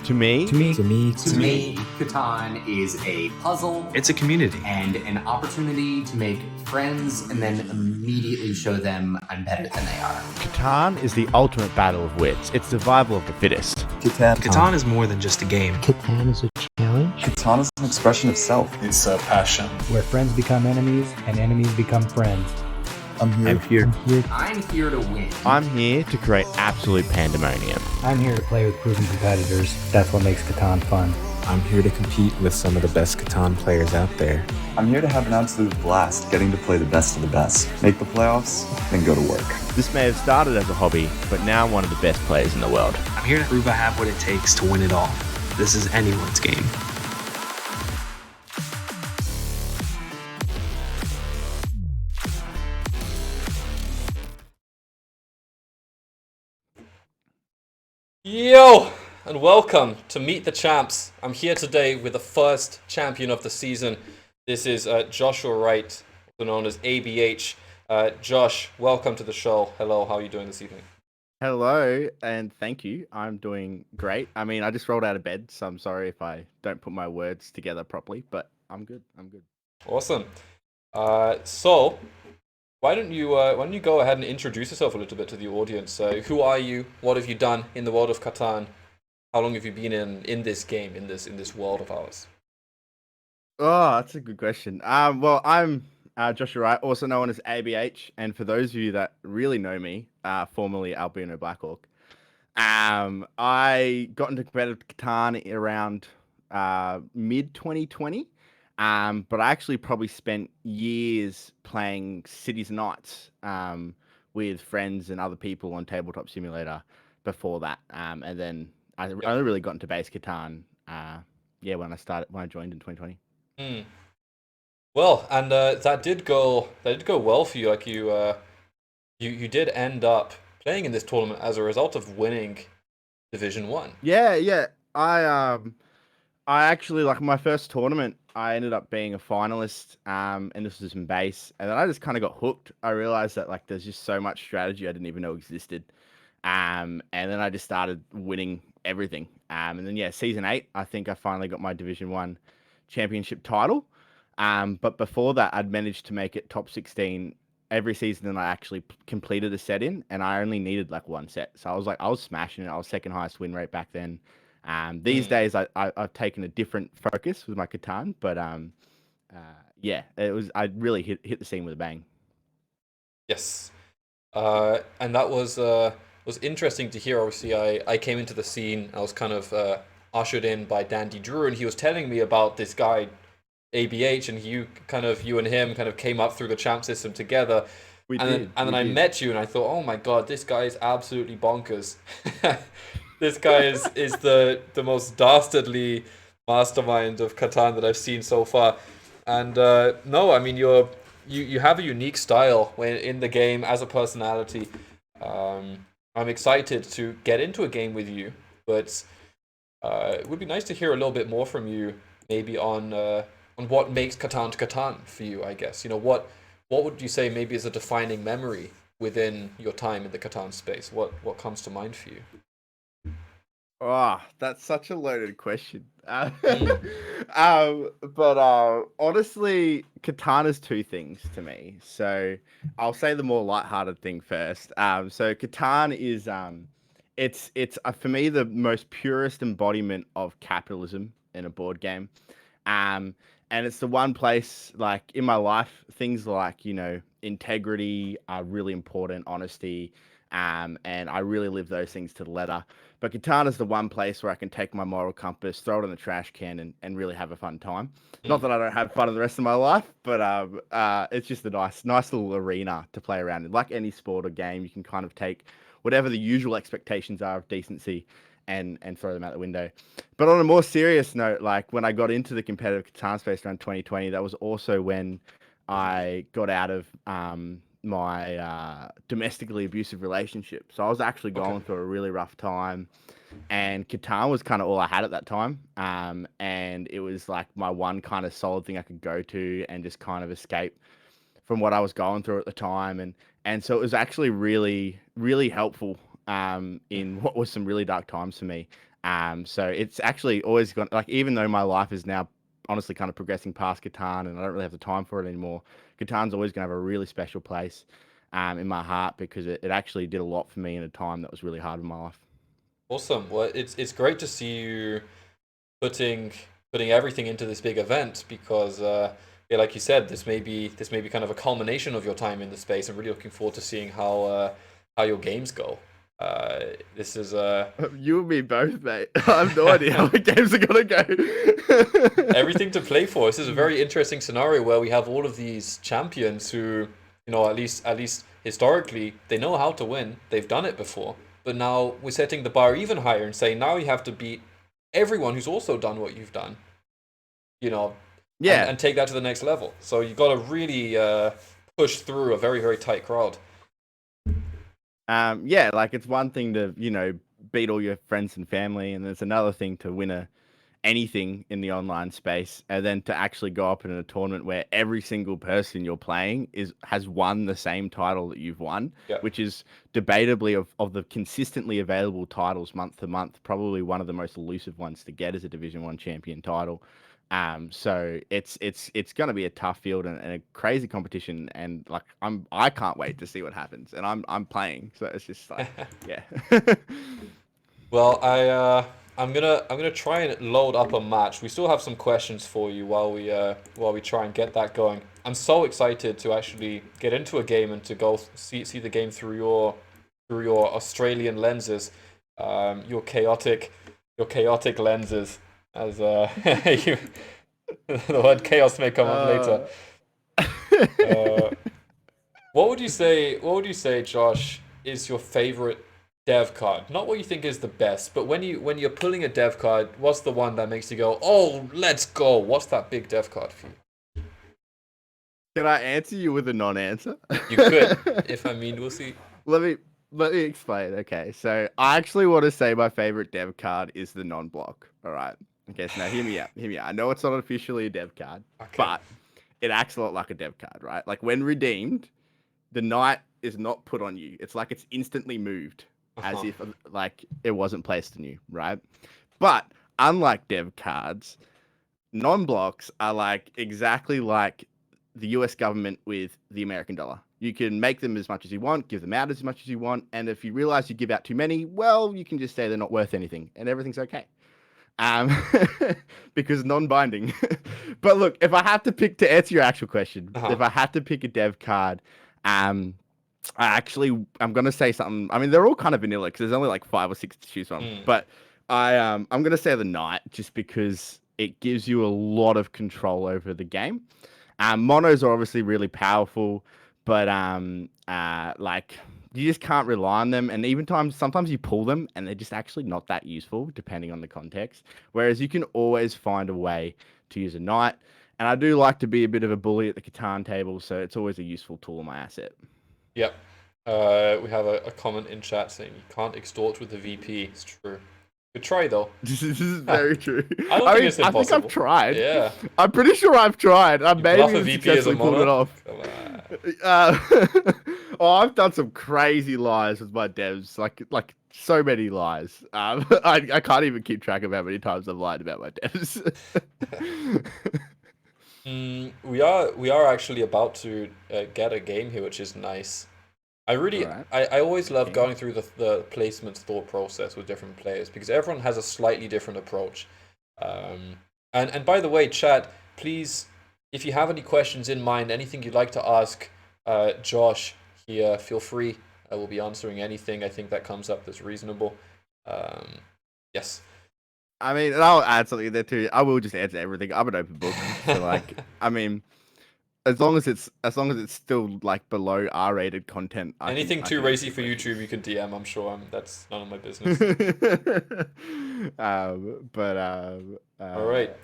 To me, To me, To me, Catan is a puzzle it's a community. and an opportunity to make friends and then immediately show them I'm better than they are. Catan is the ultimate battle of wits. It's survival of the fittest. Catan is more than just a game. Catan is a challenge. Catan is an expression of self. It's a passion. Where friends become enemies and enemies become friends. I'm here. I'm here to win. I'm here to create absolute pandemonium. I'm here to play with proven competitors. That's what makes Catan fun. I'm here to compete with some of the best Catan players out there. I'm here to have an absolute blast getting to play the best of the best, make the playoffs, then go to work. This may have started as a hobby, but now I'm one of the best players in the world. I'm here to prove I have what it takes to win it all. This is anyone's game. Yo, and welcome to Meet the Champs. I'm here today with the first champion of the season. This is Joshua Wright, also known as ABH. Josh, welcome to the show. Hello, how are you doing this evening? Hello, and thank you. I'm doing great. I mean, I just rolled out of bed, so I'm sorry if I don't put my words together properly, but I'm good. Awesome. So, why don't you go ahead and introduce yourself a little bit to the audience? Who are you? What have you done in the world of Catan? How long have you been in this game, in this world of ours? Oh, that's a good question. Well, I'm Joshua Wright, also known as ABH, and for those of you that really know me, formerly Albino Blackhawk, I got into competitive Catan around mid 2020. But I actually probably spent years playing Cities and Nights with friends and other people on Tabletop Simulator before that. And then I only really got into base Catan, when I joined in 2020. Well, and that did go well for you. Like you did end up playing in this tournament as a result of winning Division 1. Yeah. I actually, like, my first tournament, I ended up being a finalist, and this was in base, and then I just kind of got hooked. I realized that, like, there's just so much strategy I didn't even know existed, and then I just started winning everything, and then season 8, I think I finally got my Division 1 championship title, but before that, I'd managed to make it top 16 every season, and I actually completed a set in, and I only needed like one set, so I was smashing it. I was second highest win rate back then. These days I've taken a different focus with my Catan, but I really hit the scene with a bang. Yes, and that was interesting to hear. Obviously, I came into the scene. I was kind of ushered in by Dandy Drew, and he was telling me about this guy ABH, and you and him kind of came up through the champ system together. Then I met you, and I thought, oh my god, this guy is absolutely bonkers. This guy is the most dastardly mastermind of Catan that I've seen so far. And no, I mean you have a unique style when in the game as a personality. I'm excited to get into a game with you, but it would be nice to hear a little bit more from you, maybe on what makes Catan to Catan for you. I guess what would you say maybe is a defining memory within your time in the Catan space? What comes to mind for you? Oh, that's such a loaded question. But honestly, Katana's two things to me. So I'll say the more lighthearted thing first. So Catan is it's for me the most purest embodiment of capitalism in a board game. And it's the one place, like, in my life, things like, integrity are really important, honesty, and I really live those things to the letter. But Catan is the one place where I can take my moral compass, throw it in the trash can, and really have a fun time. Not that I don't have fun in the rest of my life, but it's just a nice little arena to play around in. Like any sport or game, you can kind of take whatever the usual expectations are of decency and throw them out the window. But on a more serious note, like when I got into the competitive Catan space around 2020, that was also when I got out of my domestically abusive relationship. So I was actually going through a really rough time, and Catan was kind of all I had at that time. And it was like my one kind of solid thing I could go to and just kind of escape from what I was going through at the time. And so it was actually really, really helpful in what was some really dark times for me. So it's actually always gone, like, even though my life is now honestly kind of progressing past Catan and I don't really have the time for it anymore, Catan's always going to have a really special place in my heart because it actually did a lot for me in a time that was really hard in my life. Awesome. Well, it's great to see you putting everything into this big event because yeah, like you said, this may be kind of a culmination of your time in the space. I'm really looking forward to seeing how your games go. This is You and me both, mate. I have no idea how the games are gonna go. everything to play for. This is a very interesting scenario where we have all of these champions who, at least historically, they know how to win. They've done it before. But now we're setting the bar even higher and saying now you have to beat everyone who's also done what you've done. Yeah. And take that to the next level. So you've got to really push through a very, very tight crowd. Yeah, like it's one thing to, beat all your friends and family, and it's another thing to win anything in the online space, and then to actually go up in a tournament where every single person you're playing has won the same title that you've won, Yeah. which is debatably of the consistently available titles month to month, probably one of the most elusive ones to get as a Division 1 champion title. So it's going to be a tough field and a crazy competition, and like I can't wait to see what happens, and I'm playing, so it's just like yeah. Well, I'm gonna try and load up a match. We still have some questions for you while we try and get that going. I'm so excited to actually get into a game and to go see the game through your Australian lenses, your chaotic lenses. As the word chaos may come up later. What would you say, Josh, is your favorite dev card? Not what you think is the best, but when you're pulling a dev card, what's the one that makes you go, "Oh, let's go"? What's that big dev card for you? Can I answer you with a non-answer? You could, if we'll see. Let me explain. Okay, so I actually want to say my favorite dev card is the non-block. All right. Okay, so now hear me out. Hear me out. I know it's not officially a dev card, but it acts a lot like a dev card, right? Like when redeemed, the knight is not put on you. It's like it's instantly moved, as if like it wasn't placed on you, right? But unlike dev cards, non-blocks are like exactly like the US government with the American dollar. You can make them as much as you want, give them out as much as you want, and if you realize you give out too many, well, you can just say they're not worth anything, and everything's okay. Because non-binding. But look, if I have to pick, to answer your actual question, if I had to pick a dev card, I'm gonna say something. I mean, they're all kind of vanilla because there's only like 5 or 6 to choose from. But I'm gonna say the knight just because it gives you a lot of control over the game. Monos are obviously really powerful, but like you just can't rely on them, and sometimes you pull them and they're just actually not that useful depending on the context. Whereas you can always find a way to use a knight, and I do like to be a bit of a bully at the Catan table, so it's always a useful tool in my asset. Yep. We have a comment in chat saying you can't extort with the VP. It's true. Good try though. This is very true. I don't think it's I impossible. think I've tried. Yeah. I'm pretty sure I've tried. I Bluff a maybe VP as a successfully pulled it mono? off. Come on. Oh, I've done some crazy lies with my devs, like so many lies. I can't even keep track of how many times I've lied about my devs. We are actually about to get a game here, which is nice. I always love going through the placement thought process with different players because everyone has a slightly different approach. And by the way, chat, please, if you have any questions in mind, anything you'd like to ask Josh here, feel free. I will be answering anything I think that comes up that's reasonable. Yes. I mean, and I'll add something there too. I will just answer everything. I'm an open book. So like, I mean, as long as it's still like below R-rated content. Anything too racy for YouTube, you can DM. I'm sure. That's none of my business. All right.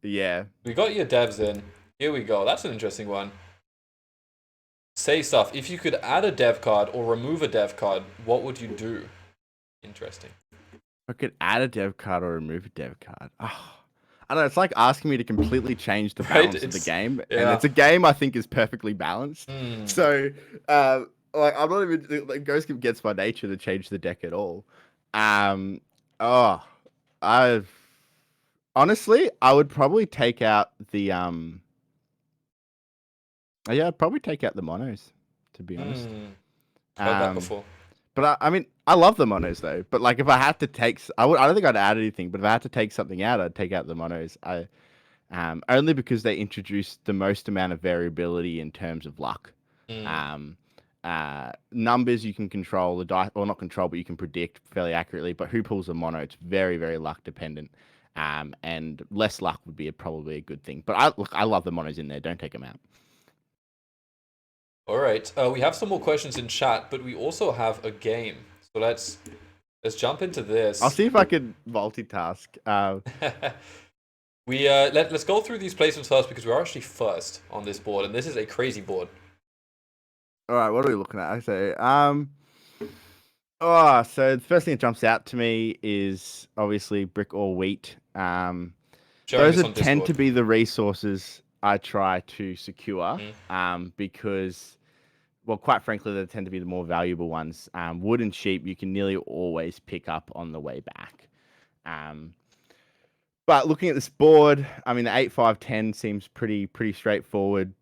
Yeah. We got your devs in. Here we go. That's an interesting one. Say stuff. If you could add a dev card or remove a dev card, what would you do? Interesting. I could add a dev card or remove a dev card. Oh, I don't know. It's like asking me to completely change the balance of the game, and it's a game I think is perfectly balanced. So, like, I'm not even like Ghost gets my nature to change the deck at all. I've honestly, I would probably take out the yeah, I'd probably take out the monos, to be honest. Heard that before. But I mean, I love the monos though. But like, if I had to take, I don't think I'd add anything. But if I had to take something out, I'd take out the monos. Only because they introduced the most amount of variability in terms of luck. Numbers you can control, the dice, or not control, but you can predict fairly accurately. But who pulls a mono? It's very, very luck dependent. And less luck would be probably a good thing. But I love the monos in there. Don't take them out. All right. We have some more questions in chat, but we also have a game. So let's jump into this. I'll see if I can multitask. Let's go through these placements first because we're actually first on this board, and this is a crazy board. All right, what are we looking at? So the first thing that jumps out to me is obviously brick or wheat. Those tend to be the resources I try to secure. Because, well, quite frankly, they tend to be the more valuable ones. Wood and sheep you can nearly always pick up on the way back. But looking at this board, I mean, the 8-5-10 seems pretty straightforward.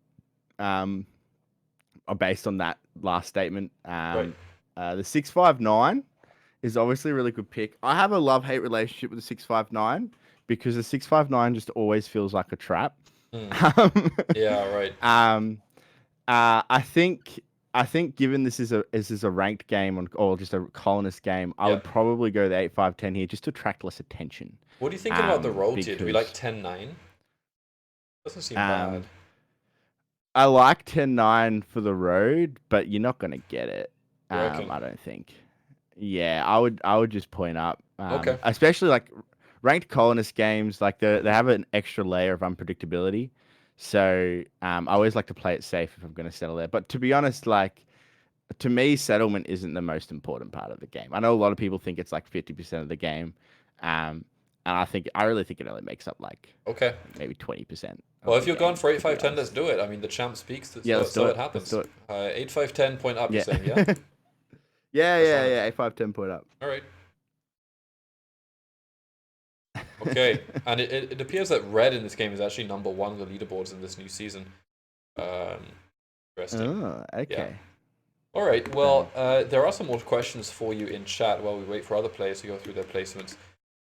Based on that last statement. Right. The 6-5-9 is obviously a really good pick. I have a love-hate relationship with the 6-5-9 because the 6-5-9 just always feels like a trap. Yeah, right. I think given this is a ranked game or just a colonist game, I would probably go the 8-5-10 here just to attract less attention. What do you think about the road here? Do we like 10-9? Doesn't seem bad. I like 10-9 for the road, but you're not gonna get it. I don't think. Yeah, I would just point up. Okay. Especially like ranked colonist games, like they have an extra layer of unpredictability. So I always like to play it safe if I'm gonna settle there. But to be honest, like to me, settlement isn't the most important part of the game. I know a lot of people think it's like 50% of the game. And I really think it only makes up like maybe 20%. Well, if you're going for 8-5-10, let's do it. I mean, the champ speaks, so it happens. 8-5-10 point up, you're saying, yeah? yeah. 8-5-10 point up. All right. Okay, and it appears that red in this game is actually number 1 on the leaderboards in this new season. Interesting. Oh, okay. Yeah. All right, well, there are some more questions for you in chat while we wait for other players to go through their placements.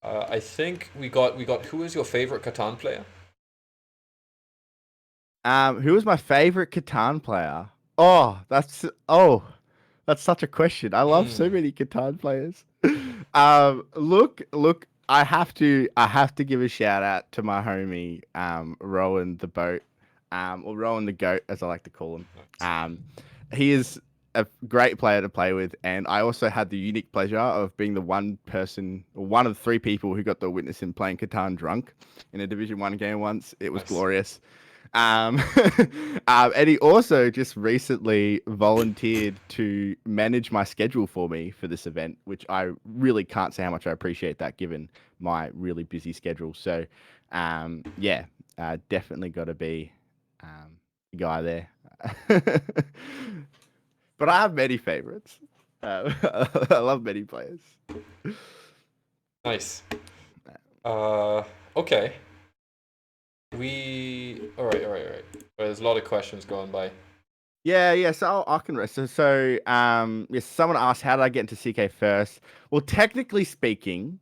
I think we got who is your favorite Catan player? Who was my favorite Catan player? That's such a question. I love so many Catan players. Look, I have to give a shout out to my homie, Rowan the Boat, or Rowan the Goat, as I like to call him. He is a great player to play with, and I also had the unique pleasure of being the one of 3 people who got to witness him playing Catan drunk in a Division 1 game once. It was glorious. And he also just recently volunteered to manage my schedule for me for this event, which I really can't say how much I appreciate that given my really busy schedule. So, definitely got to be the guy there. But I have many favorites. I love many players. Nice. Okay. All right. There's a lot of questions going by. Yeah. So I can rest. So someone asked, how did I get into CK first? Well, technically speaking,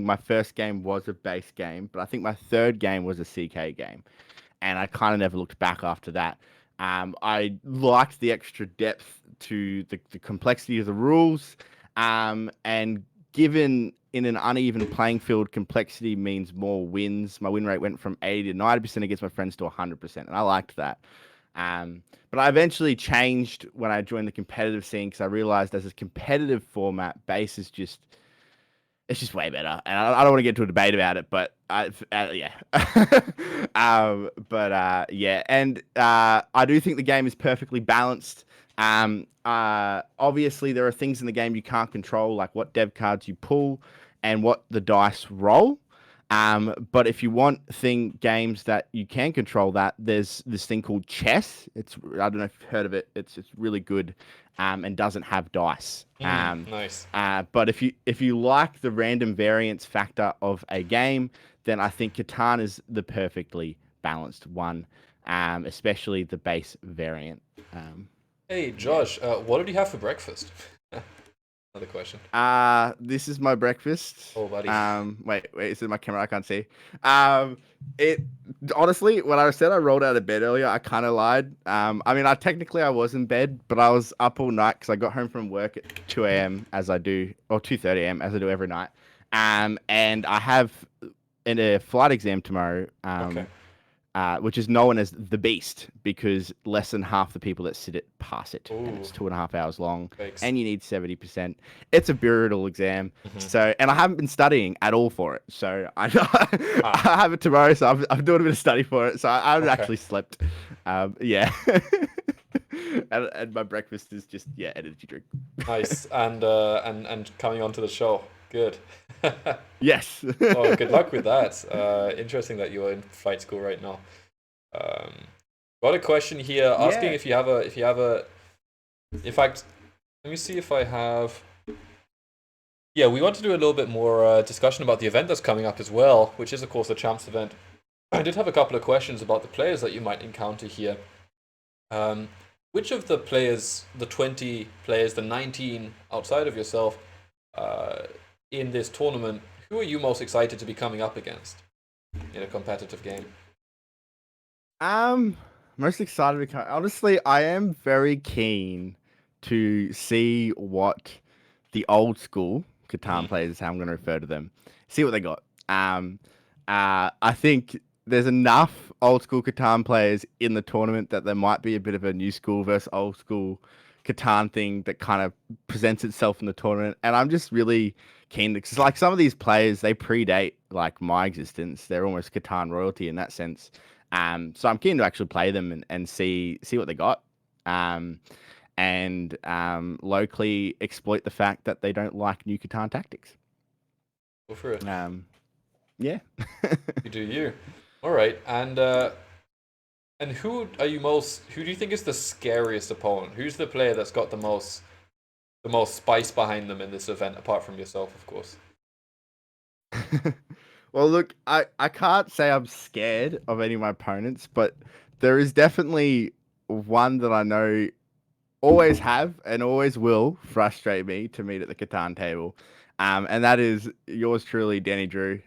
my first game was a base game, but I think my third game was a CK game, and I kind of never looked back after that. I liked the extra depth to the complexity of the rules, and given in an uneven playing field, complexity means more wins. My win rate went from 80 to 90% against my friends to 100%, and I liked that. But I eventually changed when I joined the competitive scene because I realized as a competitive format, base is just way better. And I don't want to get into a debate about it, but yeah. And I do think the game is perfectly balanced. Obviously, there are things in the game you can't control, like what dev cards you pull and what the dice roll. But if you want games that you can control that, there's this thing called chess. I don't know if you've heard of it. It's really good, and doesn't have dice. Nice. But if you like the random variance factor of a game, then I think Catan is the perfectly balanced one, especially the base variant. Hey, Josh, what did you have for breakfast? Another question. This is my breakfast. Oh, buddy. Wait, is it my camera? I can't see. It honestly, when I said I rolled out of bed earlier, I kind of lied. I mean, I was in bed, but I was up all night because I got home from work at 2 a.m. as I do, or 2:30 a.m. as I do every night. And I have a flight exam tomorrow. Okay. Which is known as the Beast because less than half the people that sit it pass it, and it's Ooh. 2.5 hours long, Thanks. and you need 70%. It's a brutal exam, Mhm. so and I haven't been studying at all for it, so I have it tomorrow, so I'm doing a bit of study for it, so I haven't Okay. actually slept. Yeah, and my breakfast is just energy drink. Nice. And coming on to the show. Good. Yes. Oh, good luck with that. Interesting that you're in flight school right now. Got a question here asking Yeah. if you have a. In fact, let me see if I have. Yeah, we want to do a little bit more discussion about the event that's coming up as well, which is of course the Champs event. I did have a couple of questions about the players that you might encounter here. Which of the players, the 20 players, the 19 outside of yourself, in this tournament, who are you most excited to be coming up against in a competitive game? Most excited because honestly, I am very keen to see what the old school Catan players is how I'm going to refer to them. See what they got. I think there's enough old school Catan players in the tournament that there might be a bit of a new school versus old school Catan thing that kind of presents itself in the tournament, and I'm just really keen because like some of these players they predate like my existence. They're almost Catan royalty in that sense. So I'm keen to actually play them and see what they got. And locally exploit the fact that they don't like new Catan tactics. Go for it. Yeah. You do you. All right, and who do you think is the scariest opponent? Who's the player that's got the most spice behind them in this event, apart from yourself, of course? Well, look, I can't say I'm scared of any of my opponents, but there is definitely one that I know always have and always will frustrate me to meet at the Catan table. And that is yours truly, Danny Drew.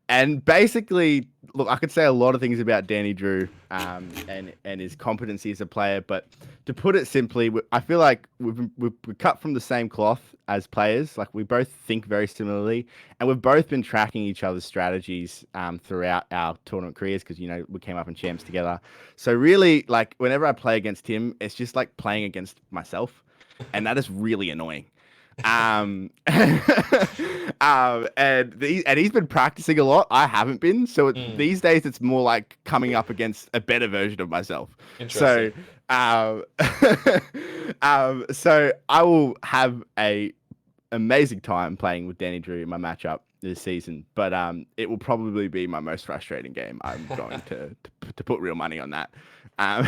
And basically, look, I could say a lot of things about Danny Drew and his competency as a player, but to put it simply, I feel like we're cut from the same cloth as players. Like we both think very similarly, and we've both been tracking each other's strategies throughout our tournament careers because we came up in champs together. So really, like whenever I play against him, it's just like playing against myself, and that is really annoying. And he's been practicing a lot. I haven't been. So these days it's more like coming up against a better version of myself. So, so I will have a amazing time playing with Danny Drew in my matchup this season. But it will probably be my most frustrating game. I'm going to put real money on that. All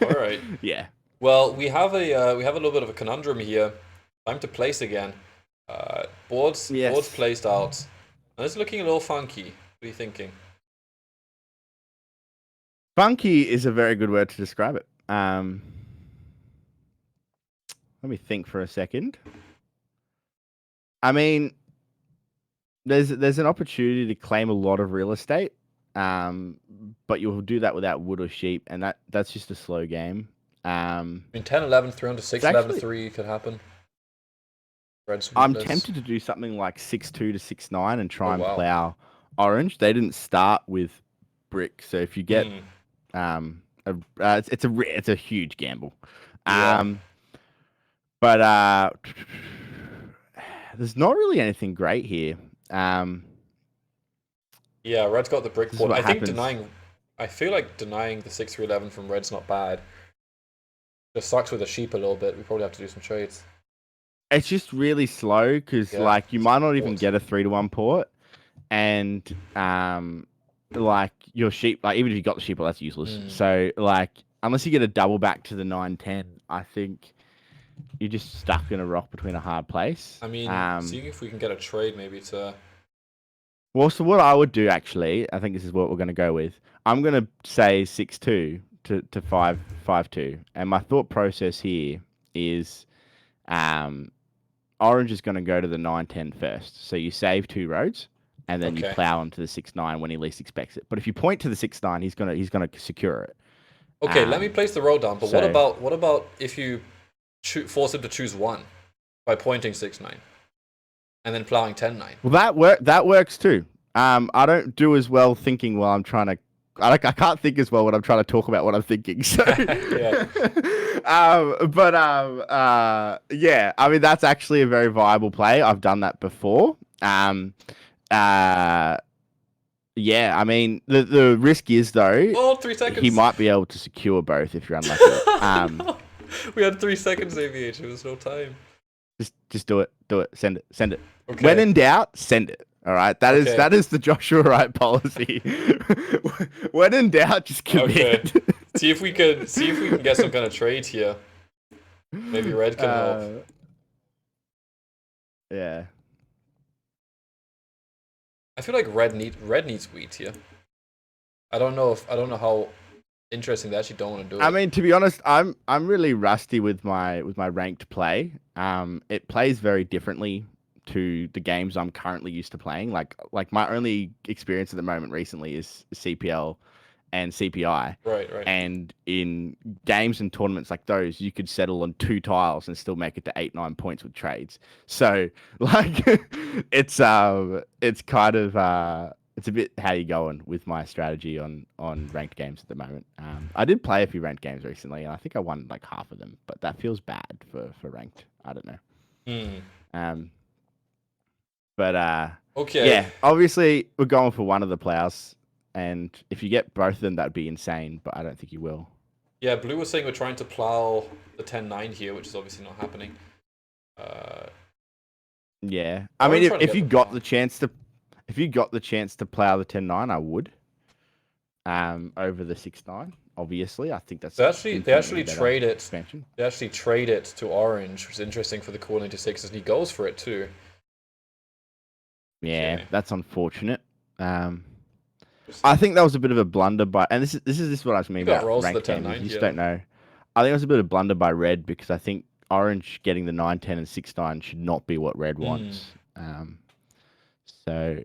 right. Yeah. Well, we have a little bit of a conundrum here. Time to place again. Boards placed out. And it's looking a little funky. What are you thinking? Funky is a very good word to describe it. Let me think for a second. I mean, there's an opportunity to claim a lot of real estate, but you'll do that without wood or sheep, and that's just a slow game. I mean, 10, 11, 3 onto 6, 11, 3 could happen. I'm tempted to do something like 6-2 to 6-9 and try and plow orange. They didn't start with brick, so if you get it's a huge gamble. But there's not really anything great here. Yeah, Red's got the brick board. I feel like denying the 6-3-11 from Red's not bad. Just sucks with the sheep a little bit. We probably have to do some trades. It's just really slow because like you might not even get a 3-1 port, and like your sheep, like even if you got the sheep, well, that's useless. So like unless you get a double back to the 9-10, I think you're just stuck in a rock between a hard place. I mean, seeing if we can get a trade maybe to. Well, so what I would do actually, I think this is what we're going to go with. I'm going to say 6-2 to 5-5-2, and my thought process here is, Orange is going to go to the 9-10 first. So you save 2 roads, and then you plow onto the 6-9 when he least expects it. But if you point to the 6-9, he's gonna secure it. Okay, let me place the road down. But what about if you force him to choose one by pointing 6-9 and then plowing 10-9? Well, that works too. I don't do as well thinking while I'm trying to. I can't think as well when I'm trying to talk about what I'm thinking. So, Yeah. Yeah. I mean, that's actually a very viable play. I've done that before. Yeah. I mean, the risk is though. Oh, 3 seconds. He might be able to secure both if you're unlucky. No. We had 3 seconds, AVH. There was no time. Just do it. Do it. Send it. Okay. When in doubt, send it. All right. That is the Joshua Wright policy. When in doubt, just commit. Okay. See if we can get some kind of trade here. Maybe Red can help. Yeah. I feel like Red needs wheat here. I don't know how interesting they actually don't want to do it. I mean, to be honest, I'm really rusty with my ranked play. It plays very differently to the games I'm currently used to playing. Like my only experience at the moment recently is CPL and CPI. Right. And in games and tournaments like those, you could settle on 2 tiles and still make it to 8-9 points with trades. So like it's kind of it's a bit how you going with my strategy on ranked games at the moment. I did play a few ranked games recently, and I think I won like half of them, but that feels bad for ranked. I don't know. Okay. Yeah, obviously we're going for one of the plows, and if you get both of them, that'd be insane. But I don't think you will. Yeah, Blue was saying we're trying to plow the 10-9 here, which is obviously not happening. Yeah, I mean, if you got the chance to. If you got the chance to plow the 10-9, I would. Over the 6-9, obviously, I think that's. They actually trade it. Expansion. They actually trade it to Orange, which is interesting for the Core 96, and he goes for it too. Yeah, Okay. that's unfortunate. I think that was a bit of a blunder by, and this is what I mean about ranked games. You just don't know. I think it was a bit of a blunder by Red because I think Orange getting the 9-10 and 6-9 should not be what Red wants. So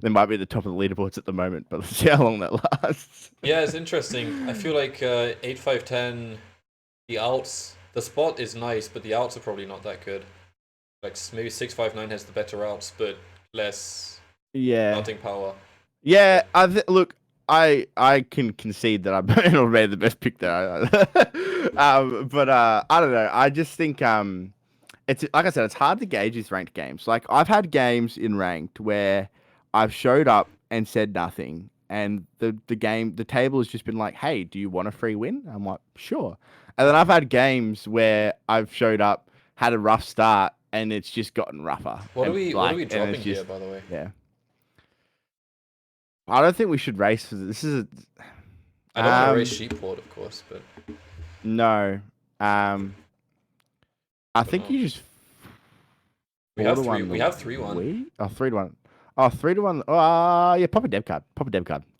they might be at the top of the leaderboards at the moment, but let's see how long that lasts. Yeah, it's interesting. I feel like 8-5-10, the outs, the spot is nice, but the outs are probably not that good. Like maybe 6-5-9 has the better outs, but less mounting power. Yeah, look, I can concede that I'm already the best pick there. But I don't know. I just think it's like I said, it's hard to gauge these ranked games. Like I've had games in ranked where I've showed up and said nothing, and the table has just been like, "Hey, do you want a free win?" I'm like, "Sure." And then I've had games where I've showed up, had a rough start, and it's just gotten rougher. What are we dropping here, by the way? Yeah. I don't think we should race for this. I don't want to race Sheepport, of course, but no. I think you just. We have 3-1. 3-1. Oh, 3-1. Yeah, pop a dev card.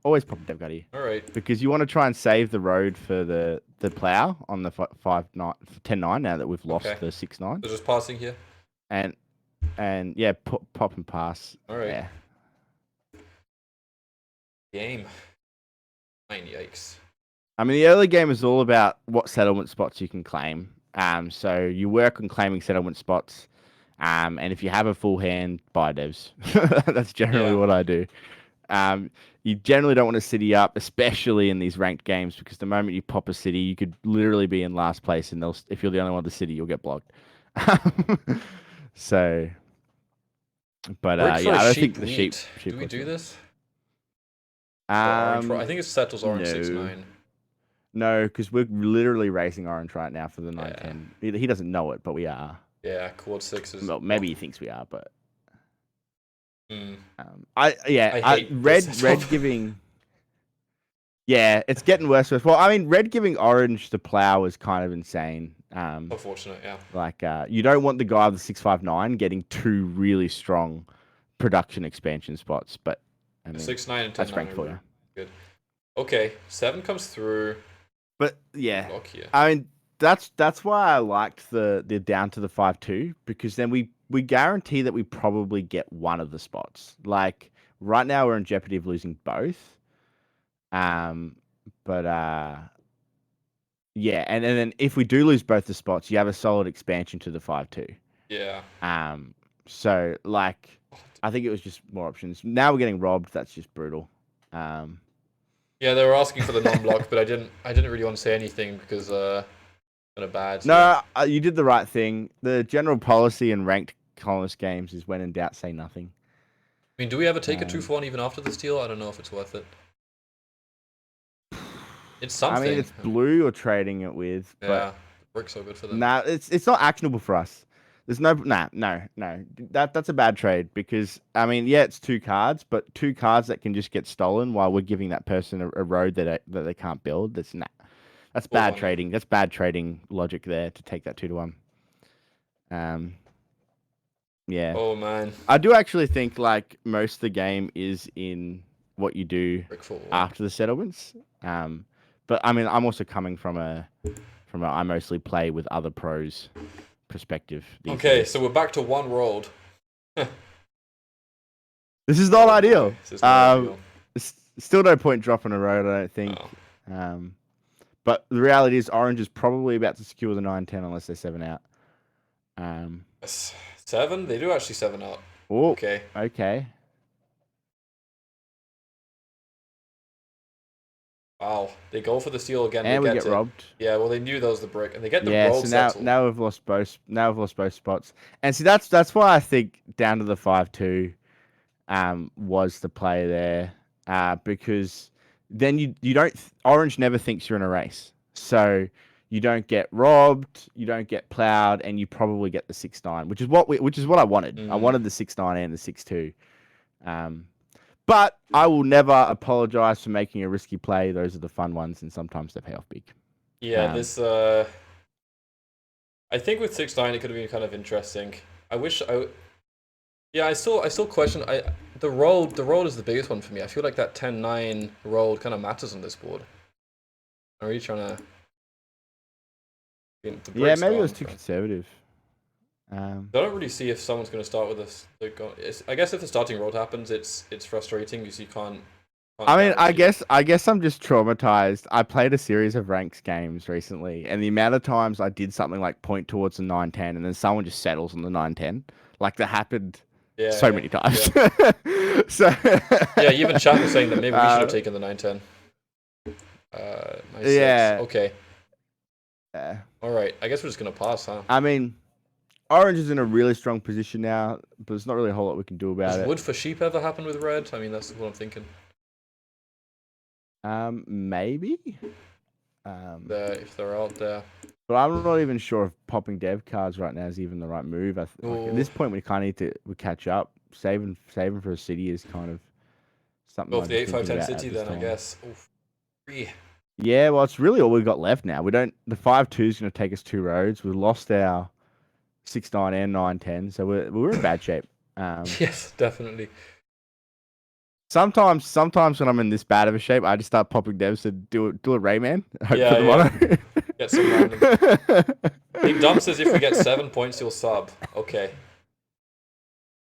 Always pop a dev card here. All right. Because you want to try and save the road for the plow on the 10-9 now that we've lost the 6-9. So just passing here. And yeah, pop and pass. All right. Yeah. Game. Yikes. I mean, the early game is all about what settlement spots you can claim. So you work on claiming settlement spots. And if you have a full hand, buy devs. That's generally what I do. You generally don't want to city up, especially in these ranked games, because the moment you pop a city, you could literally be in last place, and if you're the only one with the city, you'll get blocked. So, but I don't think the sheep. Do we do this? I think it settles Orange 6-9. No, because we're literally racing Orange right now for the 9-10. He doesn't know it, but we are. Yeah, quad 6 is. Well, maybe he thinks we are, but. Mm. I hate red this red setup. giving. Yeah, it's getting worse. Well, I mean, red giving orange to plow is kind of insane. Unfortunate, yeah. Like you don't want the guy with the 659 getting two really strong production expansion spots, but I mean 6-9 and that's 10-9 ranked are for really you. good. Okay, 7 comes through. But yeah, Block here. I mean that's why I liked the down to the 5-2 because then we guarantee that we probably get one of the spots. Like right now we're in jeopardy of losing both. But yeah, and then if we do lose both the spots, you have a solid expansion to the 5-2. Yeah. So like I think it was just more options. Now we're getting robbed. That's just brutal. Yeah, they were asking for the non-block, but I didn't really want to say anything because kind of bad. So No, you did the right thing. The general policy in ranked colonist games is when in doubt, say nothing. I mean, do we ever take a 2-for-1 even after the steal? I don't know if it's worth it. It's something. I mean, it's blue you're trading it with, Yeah, but it works so good for them. nah, it's not actionable for us. There's no no. That's a bad trade because I mean, yeah, it's two cards, but two cards that can just get stolen while we're giving that person a road that they can't build. That's bad trading. That's bad trading logic there to take that 2-1. Yeah. Oh man. I do actually think like most of the game is in what you do after the settlements. But I mean, I'm also coming from a I mostly play with other pros perspective. Okay, days. so we're back to one rolled. This is not ideal. This is not ideal. Still no point dropping a road, I don't think. No. But the reality is Orange is probably about to secure the 9-10 unless they're 7 out. 7? They do actually 7 out. Oh, okay. Okay. Wow, they go for the steal again. And they we get robbed. Yeah, well, they knew that was the brick, and they get the roll settle. Now we've lost both. Now we've lost both spots, and see that's why I think down to the 5-2, was the play there, because then you don't Orange never thinks you're in a race, so you don't get robbed, you don't get plowed, and you probably get the 6-9, which is what I wanted. I wanted the 6-9 and the 6-2. But I will never apologize for making a risky play. Those are the fun ones, and sometimes they pay off big. Yeah, I think with 6-9 it could have been kind of interesting. I still question. The roll is the biggest one for me. I feel like that 10-9 roll kind of matters on this board. I'm really trying to. Yeah, maybe it was too conservative. I don't really see if someone's going to start with this. I guess if the starting roll happens, it's frustrating because you can't. I mean, I guess I'm just traumatized. I played a series of ranks games recently, and the amount of times I did something like point towards the 9-10, and then someone just settles on the 9-10, like that happened many times. Yeah. So yeah, even chat was saying that maybe we should have taken the 9-10. Yeah. Okay. Yeah. All right. I guess we're just gonna pass, huh? I mean, Orange is in a really strong position now, but there's not really a whole lot we can do about Does it. wood for sheep ever happen with red? I mean, that's what I'm thinking. Maybe. If they're out there. But I'm not even sure if popping dev cards right now is even the right move. Like at this point, we kind of need to catch up. Saving for a city is kind of something. Go for the 8-5-10 city then, I guess. Oof. Yeah, well, it's really all we've got left now. The 5-2 is going to take us 2 roads. We've lost our 6-9 and 9-10, so we're in bad shape. Yes, definitely. Sometimes when I'm in this bad of a shape, I just start popping devs to do a Rayman. Get some random. Big Dump says if we get 7 points, you'll sub. Okay.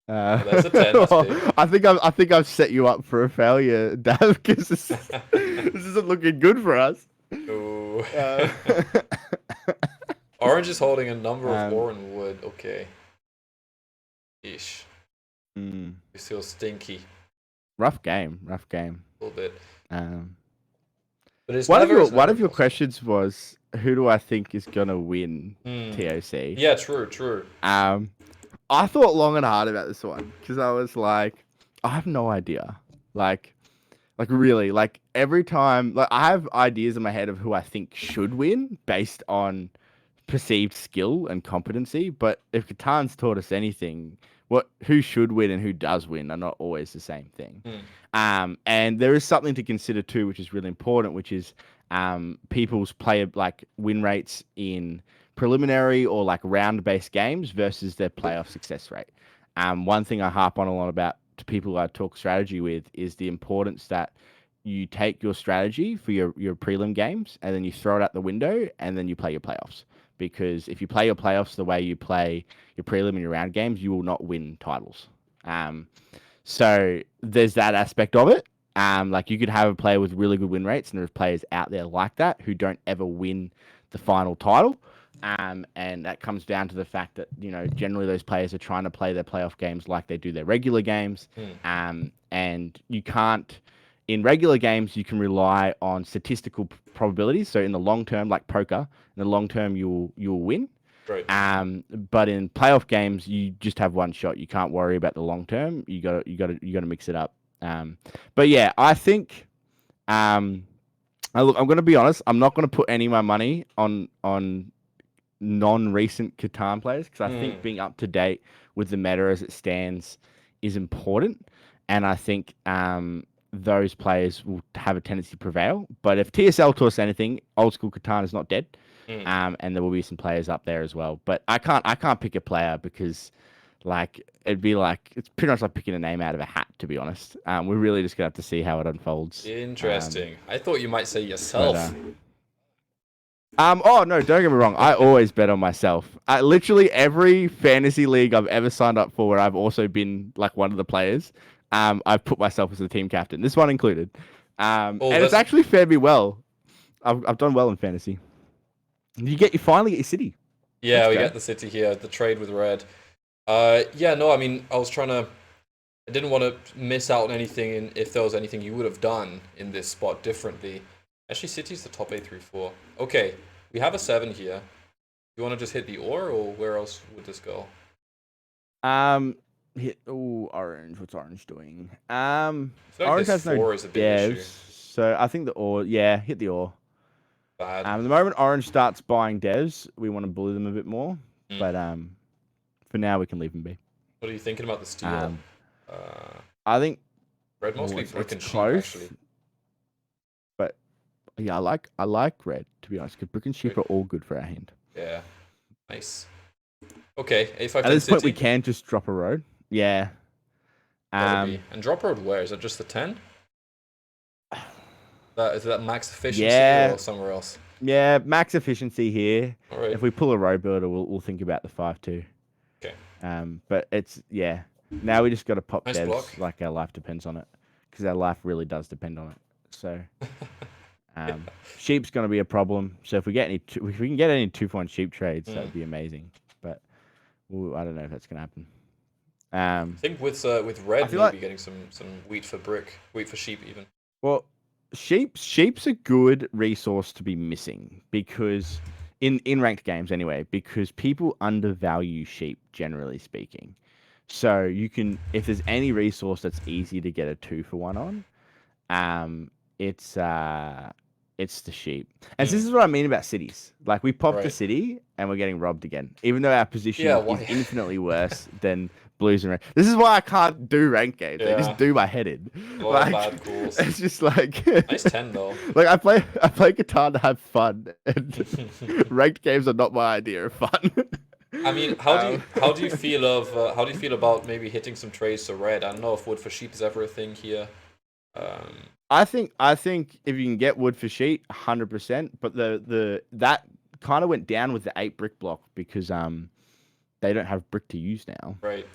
That's a 10. That's big. I think I've set you up for a failure, Dav, because this isn't looking good for us. Ooh. Orange is holding a number of ore and wood. Okay. Ish. We feel stinky. Rough game. A little bit. But it's one of your questions was, who do I think is gonna win TOC? Yeah, true. I thought long and hard about this one because I was like, I have no idea. Like really, like every time, like I have ideas in my head of who I think should win based on perceived skill and competency. But if Catan's taught us anything, who should win and who does win are not always the same thing. Mm. And there is something to consider too, which is really important, which is people's player like win rates in preliminary or like round-based games versus their playoff success rate. One thing I harp on a lot about to people I talk strategy with is the importance that you take your strategy for your prelim games and then you throw it out the window and then you play your playoffs. Because if you play your playoffs the way you play your prelim and your round games, you will not win titles. So there's that aspect of it. Like you could have a player with really good win rates, and there's players out there like that who don't ever win the final title. And that comes down to the fact that, generally those players are trying to play their playoff games like they do their regular games. And you can't, in regular games, you can rely on statistical probabilities. So in the long term, like poker, in the long term, you'll win. Right. But in playoff games, you just have one shot. You can't worry about the long term. You gotta mix it up. But yeah, I think, I'm gonna be honest. I'm not gonna put any of my money on non-recent Catan players because I think being up to date with the meta as it stands is important, and I think those players will have a tendency to prevail. But if TSL taught us anything, old school Catan is not dead. And there will be some players up there as well. But I can't pick a player because it'd be like it's pretty much like picking a name out of a hat, to be honest. We're really just gonna have to see how it unfolds. Interesting. I thought you might say yourself. Oh no, don't get me wrong. I always bet on myself. Literally every fantasy league I've ever signed up for where I've also been like one of the players, I've put myself as the team captain. This one included. And it's actually fared me well. I've done well in fantasy. You finally get your city. Yeah, we get the city here, the trade with red. Yeah, no, I mean, I didn't want to miss out on anything if there was anything you would have done in this spot differently. Actually, city's the top 834. Okay, we have a 7 here. You want to just hit the ore, or where else would this go? Orange. What's orange doing? I feel like Orange this has no 4 is a big issue. so I think the ore. Yeah, hit the ore. Bad. The moment Orange starts buying devs, we want to bully them a bit more. But for now, we can leave them be. What are you thinking about the steel? I think red mostly brick and sheep, close, actually. But yeah, I like red, to be honest, because brick and sheep are all good for our hand. Yeah, nice. Okay, A5 At this point, city? we can just drop a road. Yeah. And drop road where? Is it just the 10? Is that max efficiency or somewhere else? Yeah, max efficiency here. All right. If we pull a road builder, we'll think about the 5-2. Okay. But it's now we just got to pop Nice devs block. like our life depends on it, because our life really does depend on it. So, sheep's gonna be a problem. So if we can get any 2-for-1 sheep trades, that would be amazing. But I don't know if that's gonna happen. I think with red maybe getting some wheat for brick, wheat for sheep even. Well, sheep's a good resource to be missing, because in ranked games anyway, because people undervalue sheep, generally speaking. So you can, if there's any resource that's easy to get a 2-for-1 on, it's the sheep. And this is what I mean about cities. Like, we popped the city and we're getting robbed again, even though our position is infinitely worse than blues and red. This is why I can't do ranked games. I just do my head in. Bad calls. It's just like nice 10 though. Like, I play Catan to have fun, and ranked games are not my idea of fun. I mean, how do you feel about maybe hitting some trades to red? I don't know if wood for sheep is ever a thing here. I think if you can get wood for sheep, 100%. But that kind of went down with the 8 brick block because they don't have brick to use now. Right.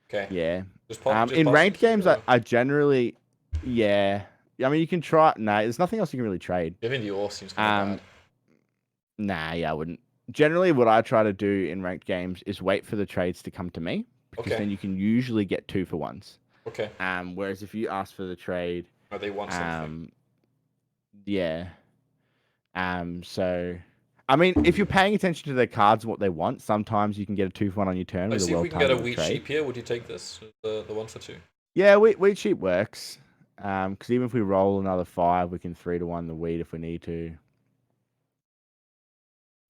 Okay. Yeah. Just in ranked games, I generally, I mean, you can try. No, there's nothing else you can really trade. Giving the ore seems kind of bad. Nah, I wouldn't. Generally, what I try to do in ranked games is wait for the trades to come to me, because then you can usually get 2-for-1s. Okay. Whereas if you ask for the trade, they want something. Yeah. So, I mean, if you're paying attention to their cards and what they want, sometimes you can get a 2-for-1 on your turn. Let's see if we can get a wheat trade. sheep here. Would you take this? The 1-for-2? Yeah, wheat sheep works. Because even if we roll another 5, we can 3-to-1 the wheat if we need to.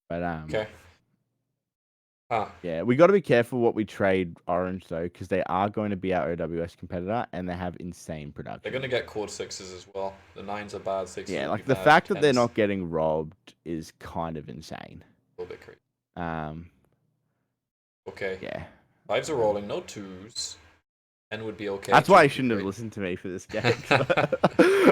But okay. Ah, Yeah, we got to be careful what we trade orange though, because they are going to be our OWS competitor, and they have insane production. they're gonna get quad 6s as well. The 9s are bad, 6s Yeah, will like be the bad, fact that they're 10s, not getting robbed is kind of insane. a little bit crazy. Um, Okay, yeah. 5s are rolling, no 2s. 10 would be okay. That's 2 why would you be shouldn't have great. listened to me for this game. 'Cause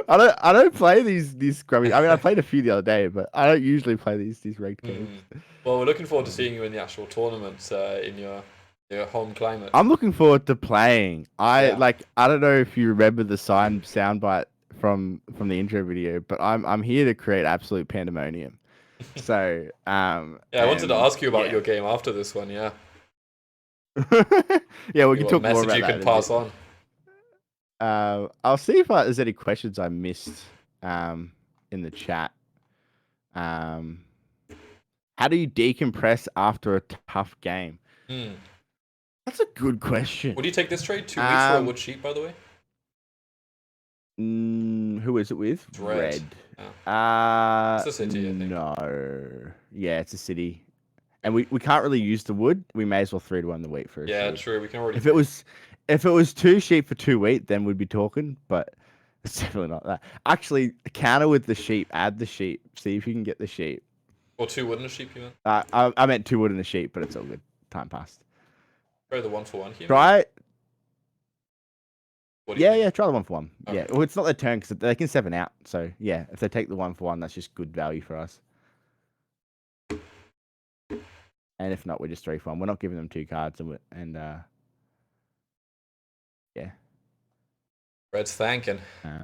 I don't play these scrubby. I mean, I played a few the other day, but I don't usually play these ranked games. Well, we're looking forward to seeing you in the actual tournament in your home climate. I'm looking forward to playing. Yeah. I don't know if you remember the soundbite from the intro video, but I'm here to create absolute pandemonium. So Yeah, I wanted to ask you about yeah. your game after this one. Yeah. Yeah, we See can what talk more message about you that. can pass on. I'll see if there's any questions I missed in the chat. How do you decompress after a tough game? That's a good question. Would you take this trade? 2 weeks for a wood sheep, by the way? Who is it with? It's red. It's a city, I think. No. Yeah, it's a city. And we can't really use the wood. We may as well 3-1 the wheat for a Yeah, sheep. true. We can already. If it was 2 sheep for 2 wheat, then we'd be talking, but it's definitely not that. Actually, counter with the sheep, add the sheep. See if you can get the sheep. Or 2 wood and a sheep, you meant? I meant 2 wood and a sheep, but it's all good. Time passed. Try the 1-for-1 here. Try it. What do you think? Yeah, try the 1-for-1. Okay. Yeah, well, it's not their turn because they can 7 out. So yeah, if they take the 1-for-1, that's just good value for us. And if not, we're just 3-for-1. We're not giving them 2 cards, and yeah. Red's thanking. I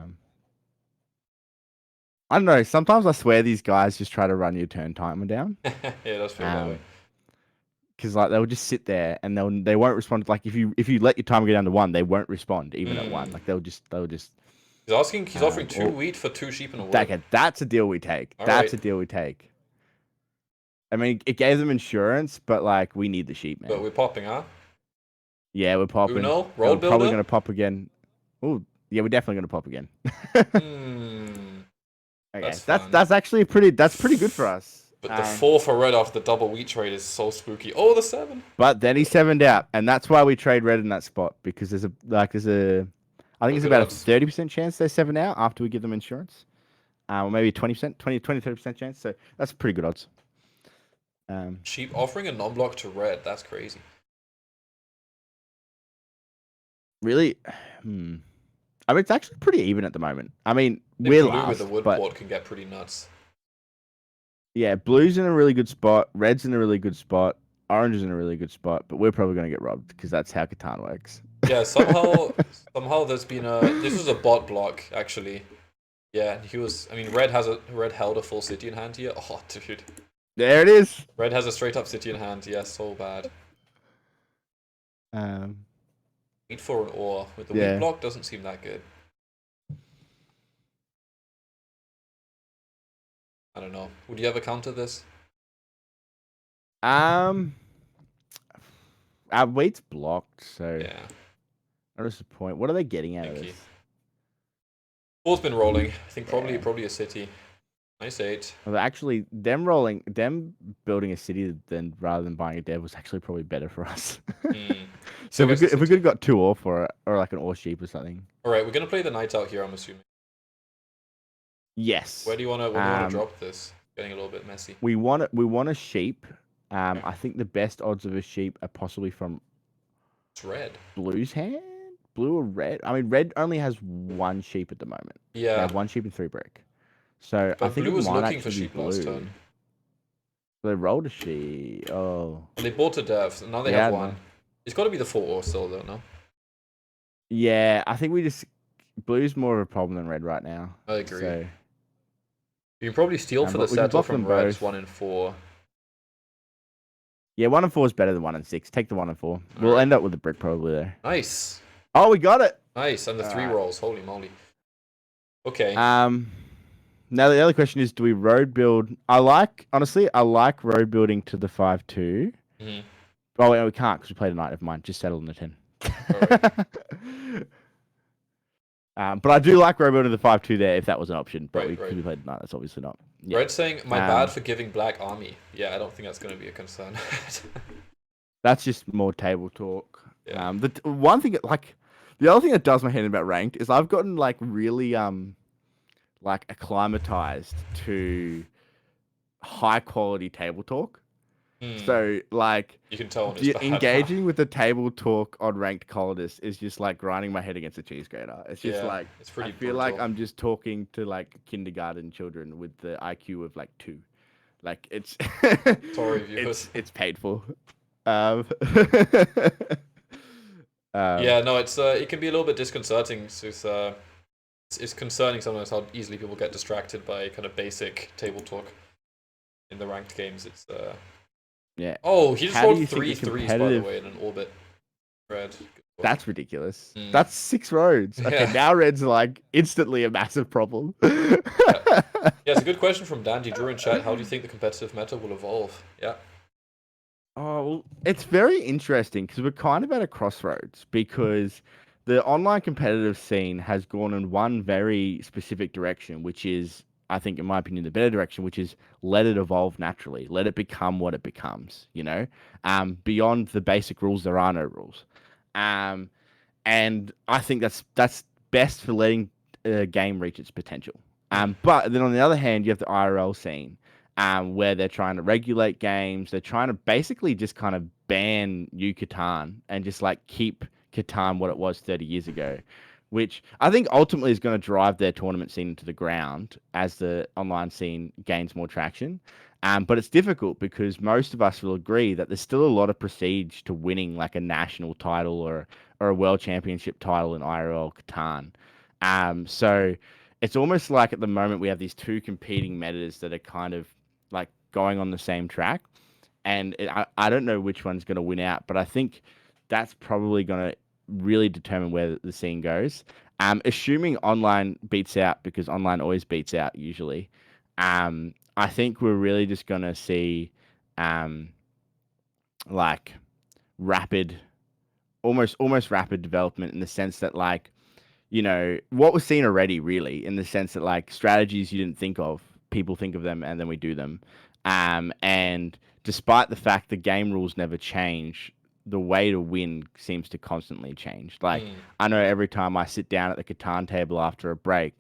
don't know. Sometimes I swear these guys just try to run your turn timer down. Yeah, it does feel that way. Because like they'll just sit there and they won't respond. Like if you let your timer go down to 1, they won't respond even at 1. Like they'll just. He's offering 2 wheat for 2 sheep and a wood. Okay, that's a deal we take. That's a deal we take. I mean, it gave them insurance, but like we need the sheep, man. But we're popping, huh? Yeah, we're popping. Uno, roll builder. Probably gonna pop again. Oh, yeah, we're definitely gonna pop again. Okay, that's actually pretty good for us. But the 4 for red after the double wheat trade is so spooky. Oh, the 7. But then he 7'd out, and that's why we trade red in that spot because there's I think it's about a 30% chance they 7 out after we give them insurance, or maybe 30% chance. So that's pretty good odds. Sheep offering a non-block to red. That's crazy. Really? I mean, it's actually pretty even at the moment. I mean, Blue last, with the wood but port can get pretty nuts. yeah, blue's in a really good spot. Red's in a really good spot. Orange is in a really good spot, but we're probably going to get robbed because that's how Catan works. Yeah, somehow there's been this was a bot block actually. Yeah, red held a full city in hand here. Oh, dude. There it is. Red has a straight up city in hand. Yeah, so bad. Wheat for an ore with the wheat block doesn't seem that good. I don't know. Would you ever counter this? Our wheat's blocked, so yeah. Notice the point. What are they getting out of this? Ball's been rolling. I think probably a city. Nice 8. Well, actually, them building a city then rather than buying a dev was actually probably better for us. So if we could have got 2 ore for it, or like an ore sheep or something. All right, we're gonna play the night out here. I'm assuming. Yes. Where do you want to drop this? Getting a little bit messy. We want a sheep. I think the best odds of a sheep are possibly from. It's red. Blue's hand. Blue or red? I mean, red only has 1 sheep at the moment. Yeah. They have 1 sheep and 3 brick. So but I think blue was might looking for sheep blue. last turn. They rolled a sheep. Oh. And they bought a dev, so now they have 1. It's got to be the 4 ore still, though, no? Yeah, I think blue's more of a problem than red right now. I agree. So, you can probably steal for the settle from red's 1 and 4. Yeah, 1 and 4 is better than 1 and 6. Take the 1 and 4. We'll end up with the brick probably there. Nice. Oh, we got it. Nice, and the 3 rolls. Holy moly. Okay. Now the other question is, do we road build? Honestly, I like road building to the 5-2. Oh, wait, we can't because we played a knight. Never mind. Just settle on the 10. But I do like road building to the 5-2 there if that was an option. But we played a knight. That's obviously not. Yeah. Red's saying, my bad for giving black army. Yeah, I don't think that's going to be a concern. That's just more table talk. Yeah. One thing, like, the other thing that does my head in about ranked is I've gotten like really like acclimatized to high quality table talk. So like You can tell when it's bad. engaging with the table talk on ranked colonists is just like grinding my head against a cheese grater. It's just Yeah, like it's pretty I feel like brutal. I'm just talking to like kindergarten children with the IQ of like 2. Like it's Sorry, viewers. it's painful. Um, Yeah, no, it can be a little bit disconcerting. It's concerning sometimes how easily people get distracted by kind of basic table talk in the ranked games. It's yeah. Oh, he just How do rolled you think 3 the threes, by the competitive- way, in an orbit. Red. That's ridiculous. Mm. That's 6 roads. Okay, Yeah. now red's like instantly a massive problem. Yeah, it's a good question from Dandy Drew in chat. How do you think the competitive meta will evolve? Yeah. Oh, well, it's very interesting because we're kind of at a crossroads because the online competitive scene has gone in one very specific direction, which is, I think, in my opinion, the better direction, which is let it evolve naturally, let it become what it becomes, beyond the basic rules, there are no rules. And I think that's best for letting a game reach its potential. But then on the other hand, you have the IRL scene, where they're trying to regulate games. They're trying to basically just kind of ban New Catan and just like keep Catan what it was 30 years ago, which I think ultimately is going to drive their tournament scene into the ground as the online scene gains more traction. But it's difficult because most of us will agree that there's still a lot of prestige to winning like a national title or a world championship title in IRL Catan. So it's almost like at the moment we have these two competing metas that are kind of like going on the same track. And I don't know which one's going to win out, but I think that's probably going to really determine where the scene goes. Assuming online beats out, because online always beats out usually. I think we're really just going to see like rapid, almost rapid development in the sense that like, what we're seeing already really in the sense that like strategies you didn't think of, people think of them and then we do them. And despite the fact the game rules never change, the way to win seems to constantly change. Like I know every time I sit down at the Catan table after a break,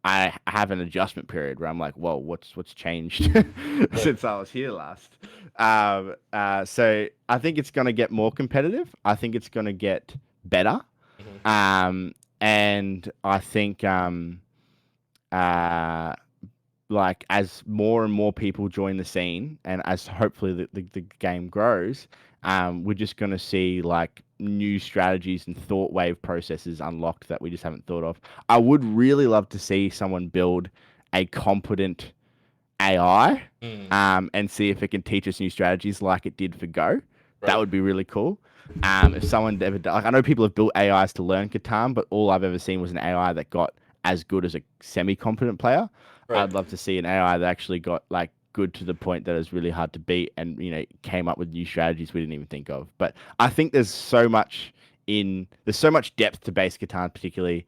I have an adjustment period where I'm like, whoa, what's changed since I was here last? So I think it's going to get more competitive. I think it's going to get better. And I think like as more and more people join the scene and as hopefully the game grows, we're just going to see like new strategies and thought wave processes unlocked that we just haven't thought of. I would really love to see someone build a competent AI and see if it can teach us new strategies like it did for Go. Right. That would be really cool. If someone ever, like I know people have built AIs to learn Catan, but all I've ever seen was an AI that got as good as a semi-competent player. Right. I'd love to see an AI that actually got like good to the point that is really hard to beat and came up with new strategies we didn't even think of. But I think there's so much depth to base Catan particularly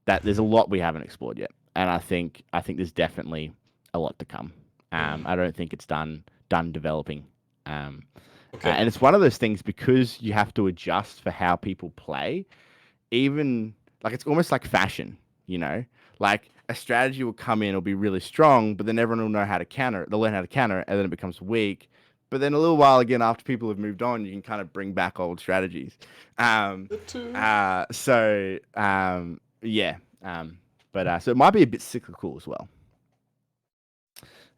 that there's a lot we haven't explored yet. And I think there's definitely a lot to come. I don't think it's done developing. Okay. And it's one of those things because you have to adjust for how people play, even like it's almost like fashion, like a strategy will come in, it'll be really strong, but then everyone will know how to counter it. They'll learn how to counter it and then it becomes weak. But then a little while again, after people have moved on, you can kind of bring back old strategies. Yeah. So it might be a bit cyclical as well.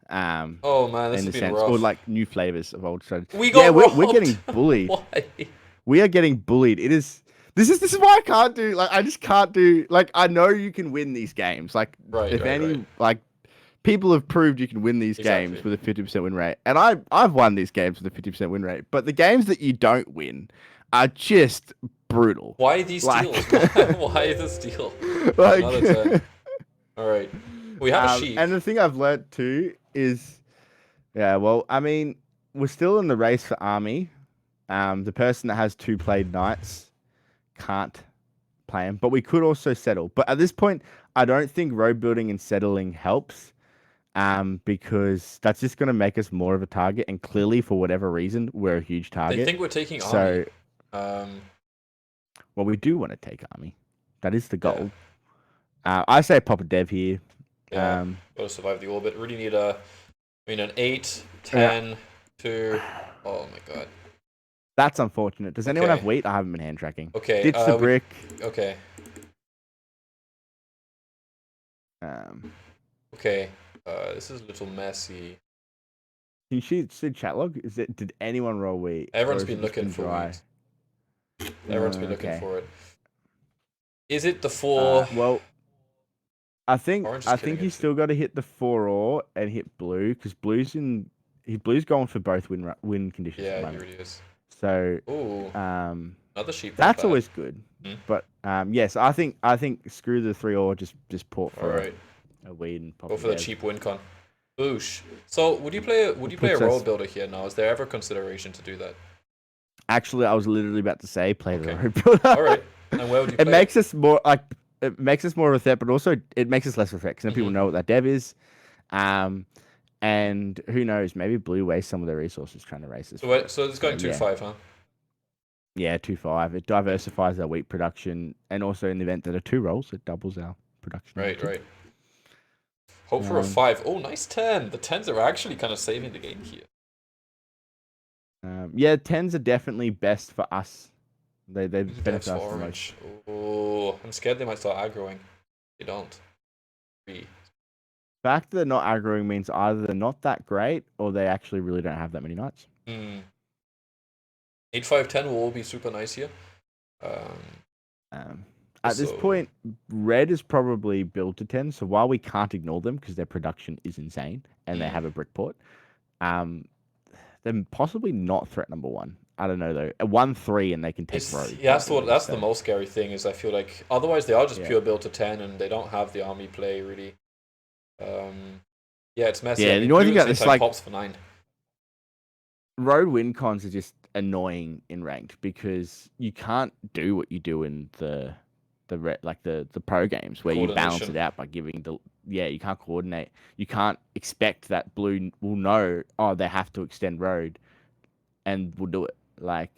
Oh man, this has been rough. Or like new flavors of old strategies. We're getting bullied. Why? We are getting bullied. This is why I can't do like I just can't do like I know you can win these games. Like like people have proved you can win these games with a 50% win rate. And I've won these games with a 50% win rate. But the games that you don't win are just brutal. Why these steals? Why the steal? Like all right. We have a sheep. And the thing I've learnt too is, I mean, we're still in the race for army. The person that has 2 played knights can't play him, but we could also settle. But at this point, I don't think road building and settling helps. because that's just going to make us more of a target. And clearly, for whatever reason, we're a huge target. They think we're taking So, army. well, we do want to take army. That is the goal. I say pop a dev here. Yeah, gotta survive the orbit. Really need an 8, 10, 2. Oh my god. That's unfortunate. Does anyone have wheat? I haven't been hand tracking. Okay. Ditch the brick. Okay. Okay. This is a little messy. Can you see chat log? Did anyone roll wheat? Everyone's been looking for wheat. Everyone's been looking for it. Is it the 4? Well, I think you you still got to hit the 4 ore and hit blue because blue's going for both win conditions. Yeah, he really is. So, ooh, another sheep. That's always good. But yes, I think screw the 3 ore. Just port for a weed and pop. Go for the cheap win con. Boosh. So would you play a road builder here now? Is there ever consideration to do that? Actually, I was literally about to say play the road builder. All right. And where would you play it? Makes us more like it makes us more of a threat, but also it makes us less of a threat because then people know what that dev is. And who knows? Maybe blue wastes some of their resources trying to race this. So it's going 2-5, huh? Yeah, 2-5. It diversifies our wheat production, and also in the event that are 2 rolls, it doubles our production. Right. Hope for a 5. Oh, nice 10. The 10s are actually kind of saving the game here. Yeah, 10s are definitely best for us. They benefit us the most. Oh, I'm scared they might start aggroing. They don't. The fact that they're not aggroing means either they're not that great or they actually really don't have that many knights. 8-5-10 will all be super nice here. At this point, red is probably built to 10. So while we can't ignore them because their production is insane and they have a brick port, they're possibly not threat number 1. I don't know though. A 1-3 and they can take road. Yeah, that's the most scary thing. Is I feel like otherwise they are just pure build to 10 and they don't have the army play really. Yeah, it's messy. Yeah, you know what you got? It's like pops for 9. Road win cons are just annoying in ranked because you can't do what you do in the pro games where you balance it out by giving you can't coordinate. You can't expect that blue will know they have to extend road and we'll do it. I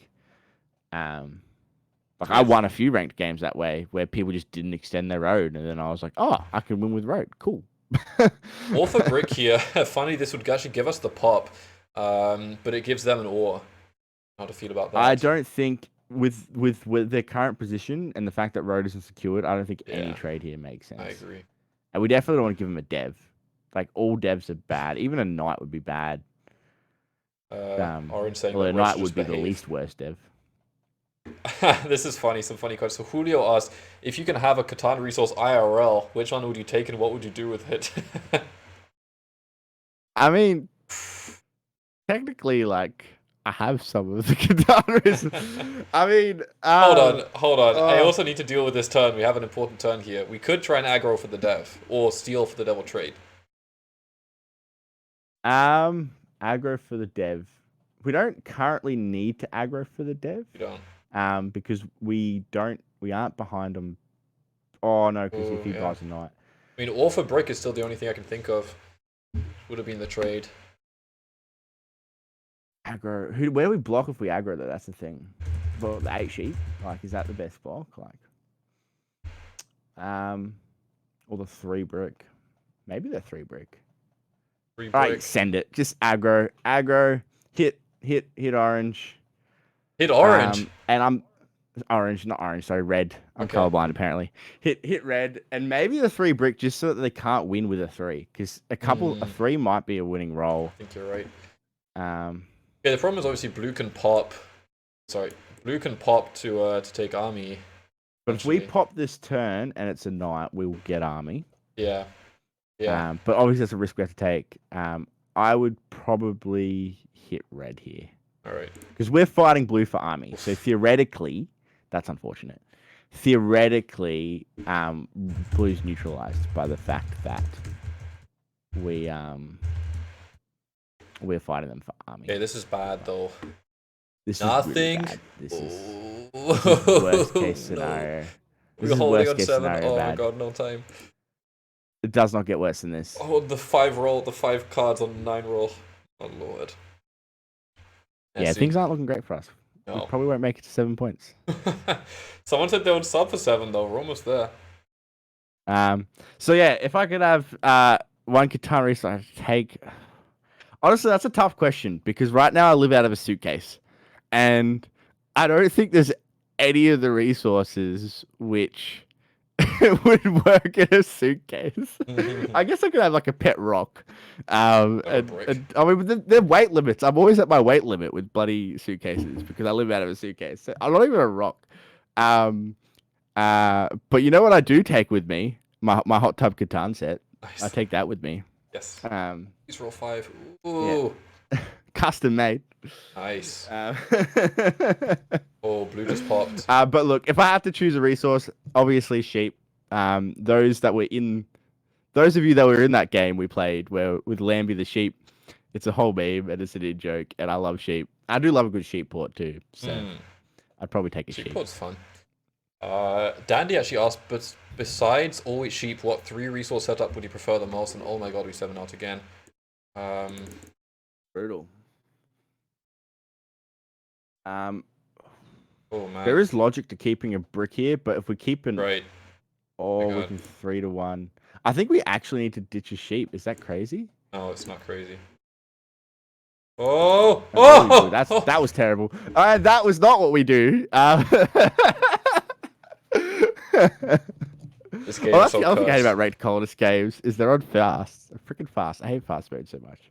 won a few ranked games that way where people just didn't extend their road and then I was like, I can win with road. Cool. All for brick here. Funny, this would actually give us the pop, but it gives them an ore. How to feel about that? I don't think with their current position and the fact that road isn't secured, I don't think any trade here makes sense. I agree. And we definitely don't want to give them a dev. Like all devs are bad. Even a knight would be bad. Orange saying a knight would be the least worst dev. This is funny. Some funny questions. So Julio asked, if you can have a Catan resource IRL, which one would you take and what would you do with it? I mean, technically, I have some of the Catan resources. I mean, hold on. I also need to deal with this turn. We have an important turn here. We could try and aggro for the dev or steal for the devil trade. Aggro for the dev. We don't currently need to aggro for the dev. We don't. Because we aren't behind him. Oh no, because if he buys a knight. I mean, all for brick is still the only thing I can think of. Would have been the trade. Aggro. Where do we block if we aggro though? That's the thing. Well, the 8 sheep. Is that the best block? Or the 3 brick. Maybe the 3 brick. 3 brick. Alright, send it. Just aggro. Hit orange. Hit orange. And I'm not orange, sorry, red. I'm colorblind apparently. Hit red and maybe the 3 brick just so that they can't win with a 3 because a 3 might be a winning roll. I think you're right. Yeah, the problem is obviously blue can pop. Blue can pop to take army. But if we pop this turn and it's a knight, we will get army. Yeah. Yeah. But obviously that's a risk we have to take. I would probably hit red here. All right. Because we're fighting blue for army. So theoretically, that's unfortunate. Theoretically, blue's neutralized by the fact that we're fighting them for army. Okay, this is bad though. This Nothing. Is really bad. This is worst case scenario. We're holding on 7. Oh my god, no time. It does not get worse than this. Oh, the 5 cards on 9 roll. Oh lord. Yeah, Essie. things aren't looking great for us. We No. probably won't make it to 7 points. Someone said they would sub for 7 though. We're almost there. So yeah, if I could have one Catan resource I'd take. Honestly, that's a tough question because right now I live out of a suitcase, and I don't think there's any of the resources which would work in a suitcase. I guess I could have like a pet rock. And I mean, they're weight limits. I'm always at my weight limit with bloody suitcases because I live out of a suitcase. So I'm not even a rock. But you know what I do take with me? My hot tub Catan set. Nice. I take that with me. Yes. Please roll 5. Ooh. Yeah. Custom made. Nice. Oh, blue just popped. But look, if I have to choose a resource, obviously sheep. Those of you that were in that game we played where with Lambie the sheep, it's a whole meme and it's an in joke, and I love sheep. I do love a good sheep port too, so I'd probably take a sheep. Sheep port's fun. Dandy actually asked, but besides always sheep, what 3 resource setup would you prefer the most? And oh my god, we 7 out again. Brutal. Oh man. There is logic to keeping a brick here, but if we keep an Right. we can 3 to 1. I think we actually need to ditch a sheep. Is that crazy? No, it's not crazy. Oh! Oh! That was terrible. That was not what we do. This game Well, is that's so the other thing I hate cursed. about Raid Colonist games is they're on fast. They're freaking fast. I hate fast mode so much.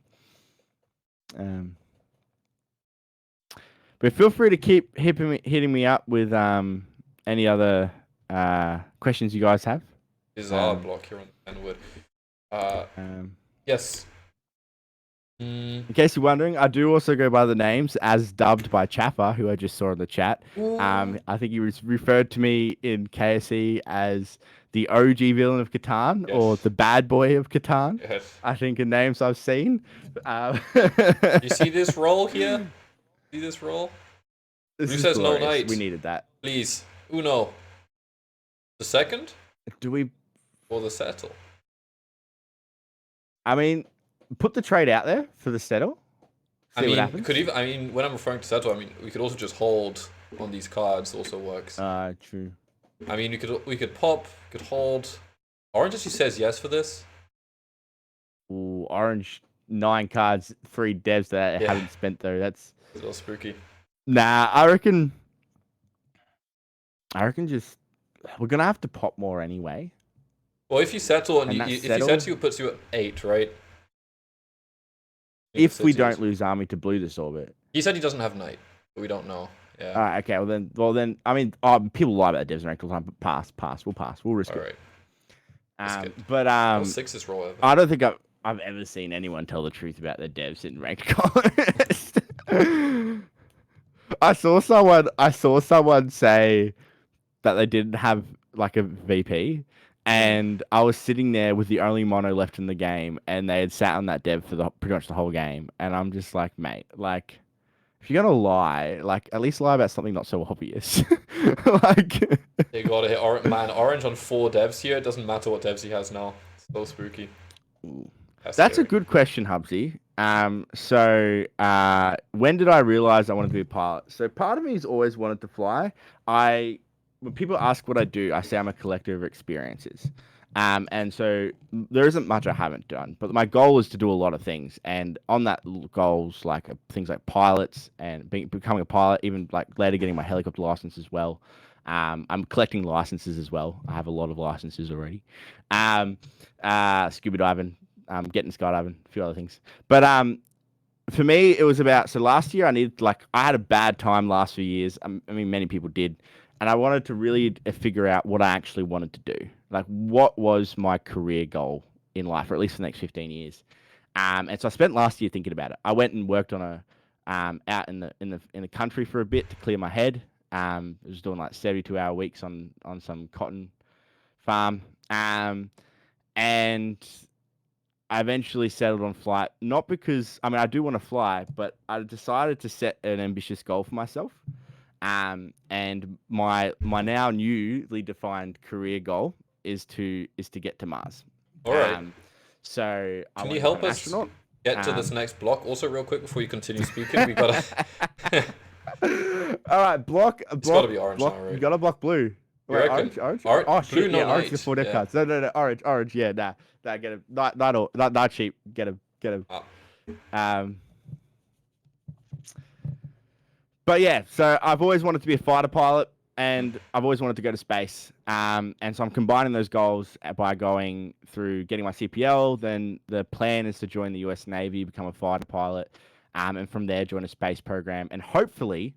But feel free to keep hitting me up with any other questions you guys have. Bizarre block here on the Penwood. Yes. In case you're wondering, I do also go by the names as dubbed by Chaffa, who I just saw in the chat. I think he was referred to me in KSE as the OG villain of Catan or the bad boy of Catan. Yes. I think in names I've seen. You see this roll here? See this roll? This Blue is says no glorious. knight. We needed that. Please. Uno. The second? Do we? Or the settle? I mean, put the trade out there for the settle. I See what mean, happens. when I'm referring to settle, I mean we could also just hold on these cards. Also works. True. I mean, we could pop, could hold. Orange actually says yes for this. Ooh, orange 9 cards, 3 devs that I haven't spent though. That's a little spooky. Nah, I reckon just we're gonna have to pop more anyway. Well, if you settle and And if you settle, it puts you at 8, right? If we don't lose army to blue this orbit. He said he doesn't have knight, but we don't know. Yeah. Okay. Well then, I mean, people lie about devs and ranked all the time, but pass. We'll risk it. All right. But 6 is roll ever. I don't think I've ever seen anyone tell the truth about their devs in ranked contest. I saw someone say that they didn't have like a VP, and I was sitting there with the only mono left in the game, and they had sat on that dev for pretty much the whole game, and I'm just like, mate, like, if you're gonna lie, like, at least lie about something not so obvious. Like, You gotta hit Orange on 4 devs here. It doesn't matter what devs he has now. It's so spooky. That's a good question, Hubsy. So when did I realize I wanted to be a pilot? So part of me has always wanted to fly. When people ask what I do, I say I'm a collector of experiences. And so there isn't much I haven't done, but my goal is to do a lot of things. And on that goals, like things like pilots and becoming a pilot, even like later getting my helicopter license as well. I'm collecting licenses as well. I have a lot of licenses already. Scuba diving, getting skydiving, a few other things. But for me, it was about, so last year I had a bad time last few years. I mean, many people did. And I wanted to really figure out what I actually wanted to do. Like, what was my career goal in life, or at least for the next 15 years. And so I spent last year thinking about it. I went and worked on out in the country for a bit to clear my head. I was doing like 72-hour weeks on some cotton farm. And I eventually settled on flight, not because, I mean, I do want to fly, but I decided to set an ambitious goal for myself. And my now newly defined career goal is to get to Mars. All right. So I Can want you to help become an us astronaut. get to this next block also real quick before you continue speaking? We gotta. All right, block. It's gotta be orange block. now, You right? gotta block blue. You Wait, reckon? orange. Blue, Oh shit, no yeah, orange. The light. 4 deck Yeah. cards. No, orange. Yeah, nah. Get him. Not cheap. Get him. Ah. Um. But yeah, so I've always wanted to be a fighter pilot, and I've always wanted to go to space. And so I'm combining those goals by going through getting my CPL. Then the plan is to join the US Navy, become a fighter pilot, and from there join a space program, and hopefully,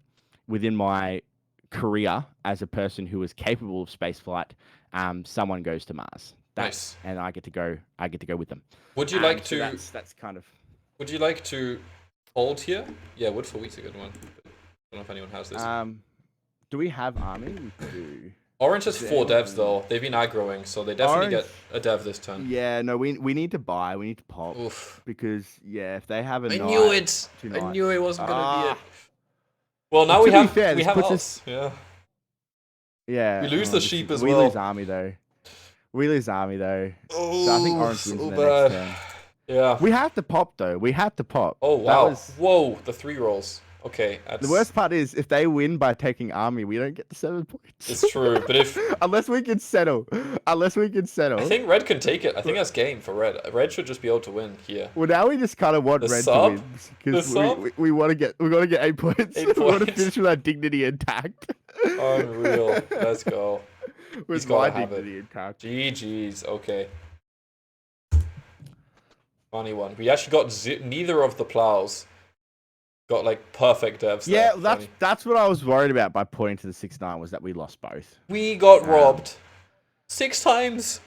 within my career as a person who is capable of space flight, someone goes to Mars. Nice. And I get to go. I get to go with them. Would you like So to? that's kind of. Would you like to hold here? Yeah, wood for wheat's a good one. I don't know if anyone has this. Do we have army? We do. Orange has 4 anyone- devs though. They've been aggroing, so they definitely Orange- get a dev this turn. Yeah, no, we need to buy. We need to pop Oof. because if they have a I knight, knew it. two I knights- knew it wasn't gonna be Ah. it. Well, now To we be have fair, we this have puts us. Yeah. Yeah, We lose the sheep as we well. lose army though. We lose army though. Oh, So I think orange wins so in the bad. next turn. Yeah. We have to pop though. We have to pop. Oh That wow. was- Whoa, the 3 rolls. Okay, that's The worst part is if they win by taking army, we don't get the 7 points. It's true, but if unless we can settle. I think red can take it. I think that's game for red. Red should just be able to win here. Well, now we just kind of want The red sub? to win because The sub? we want to get 8 points. 8 We want to points. finish with our dignity intact. Unreal. Let's go. He's With gotta my have it. dignity intact. GG's. Okay. Funny one. We actually got neither of the plows. Got like perfect devs. Yeah, there. that's what I was worried about by pointing to the 6-9 was that we lost both. We got robbed 6 times.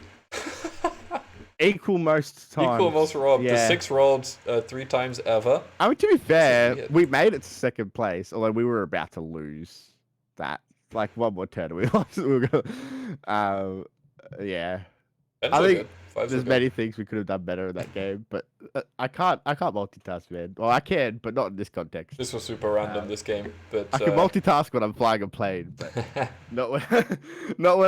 Equal most times. Equal most robbed. The Yeah. 6 rolled 3 times ever. I mean, to be fair, weird. we made it to second place, although we were about to lose that. Like one more turn, we lost. We were gonna, yeah. Tens I were think good. 5s were There's good. many things we could have done better in that game, but I can't multitask, man. Well, I can, but not in this context. This was super random, this game. But I can multitask when I'm flying a plane, but not when not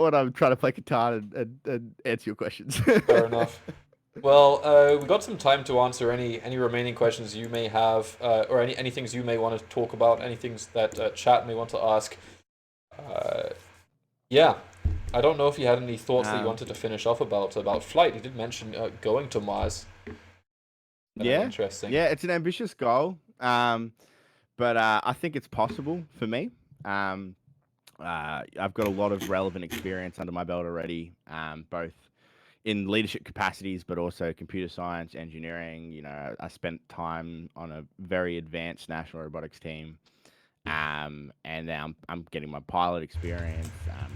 when I'm trying to play Catan and answer your questions. Fair enough. Well, we got some time to answer any remaining questions you may have, or any things you may want to talk about, any things that chat may want to ask. Yeah, I don't know if you had any thoughts that you wanted to finish off about flight. You did mention going to Mars. Yeah, interesting. Yeah, it's an ambitious goal, but I think it's possible for me. I've got a lot of relevant experience under my belt already, both in leadership capacities, but also computer science, engineering. You know, I spent time on a very advanced national robotics team, and now I'm getting my pilot experience.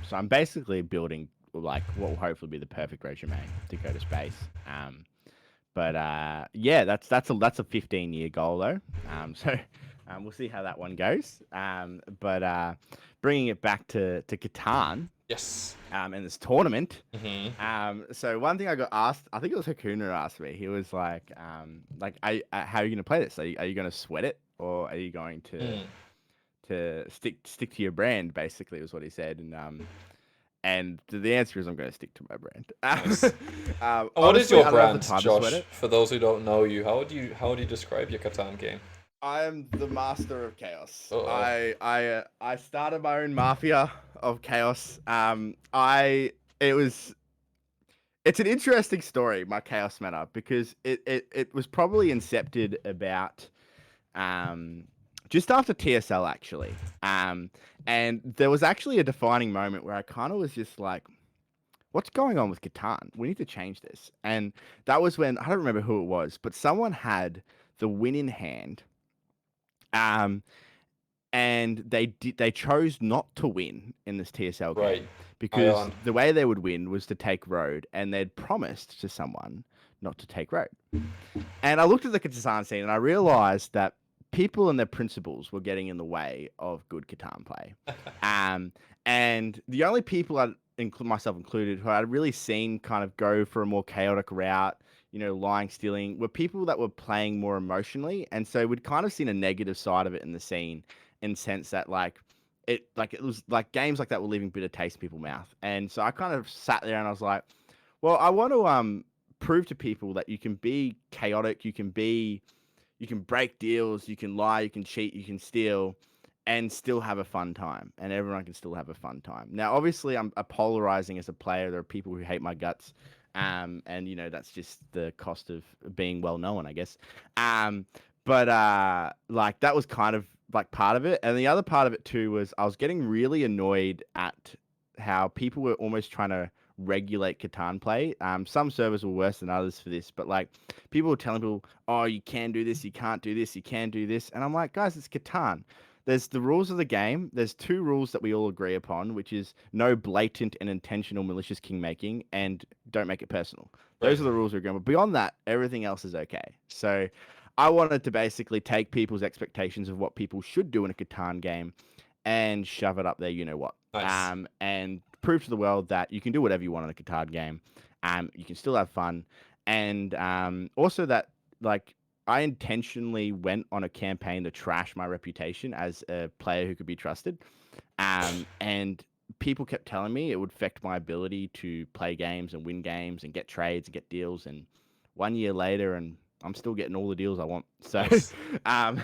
So I'm basically building like what will hopefully be the perfect resume to go to space. But yeah, that's a 15-year goal though. So we'll see how that one goes. But bringing it back to Catan. Yes. In this tournament. Mm-hmm. So one thing I got asked, I think it was Hakuna asked me. He was like, how are you going to play this? Are you going to sweat it, or are you going to stick to your brand? Basically, was what he said. And the answer is I'm going to stick to my brand. Nice. What is honestly, your I don't have the brand, time to sweat Josh? it. For those who don't know you, how would you describe your Catan game? I am the master of chaos. Uh-oh. I started my own mafia of chaos. It's an interesting story, my chaos meta, because it was probably incepted about just after TSL actually. And there was actually a defining moment where I kind of was just like, what's going on with Catan? We need to change this. And that was when, I don't remember who it was, but someone had the win in hand. And they chose not to win in this TSL game, Right. because Ion. the way they would win was to take road, and they'd promised to someone not to take road. And I looked at the Catan scene and I realized that people and their principles were getting in the way of good Catan play. And the only people, myself included, who I'd really seen kind of go for a more chaotic route, you know, lying, stealing, were people that were playing more emotionally. And so we'd kind of seen a negative side of it in the scene, in the sense that it was like games like that were leaving bitter taste in people's mouth. And so I kind of sat there and I was like, Well, I want to prove to people that you can be chaotic, you can break deals, you can lie, you can cheat, you can steal, and still have a fun time. And everyone can still have a fun time. Now, obviously, I'm a polarizing as a player. There are people who hate my guts, and that's just the cost of being well known, I guess. But like that was kind of like part of it, and the other part of it too was I was getting really annoyed at how people were almost trying to regulate Catan play. Some servers were worse than others for this, but like people were telling people, "Oh, you can do this, you can't do this, you can do this," and I'm like, guys, it's Catan. There's the rules of the game. There's two rules that we all agree upon, which is no blatant and intentional malicious kingmaking, and don't make it personal. Those Right. are the rules we're going. But beyond that, everything else is okay. So I wanted to basically take people's expectations of what people should do in a Catan game and shove it up there, you know what? Nice. And prove to the world that you can do whatever you want in a Catan game. You can still have fun, and also that like I intentionally went on a campaign to trash my reputation as a player who could be trusted, and people kept telling me it would affect my ability to play games and win games and get trades and get deals. And 1 year later, and I'm still getting all the deals I want. So, Nice. um,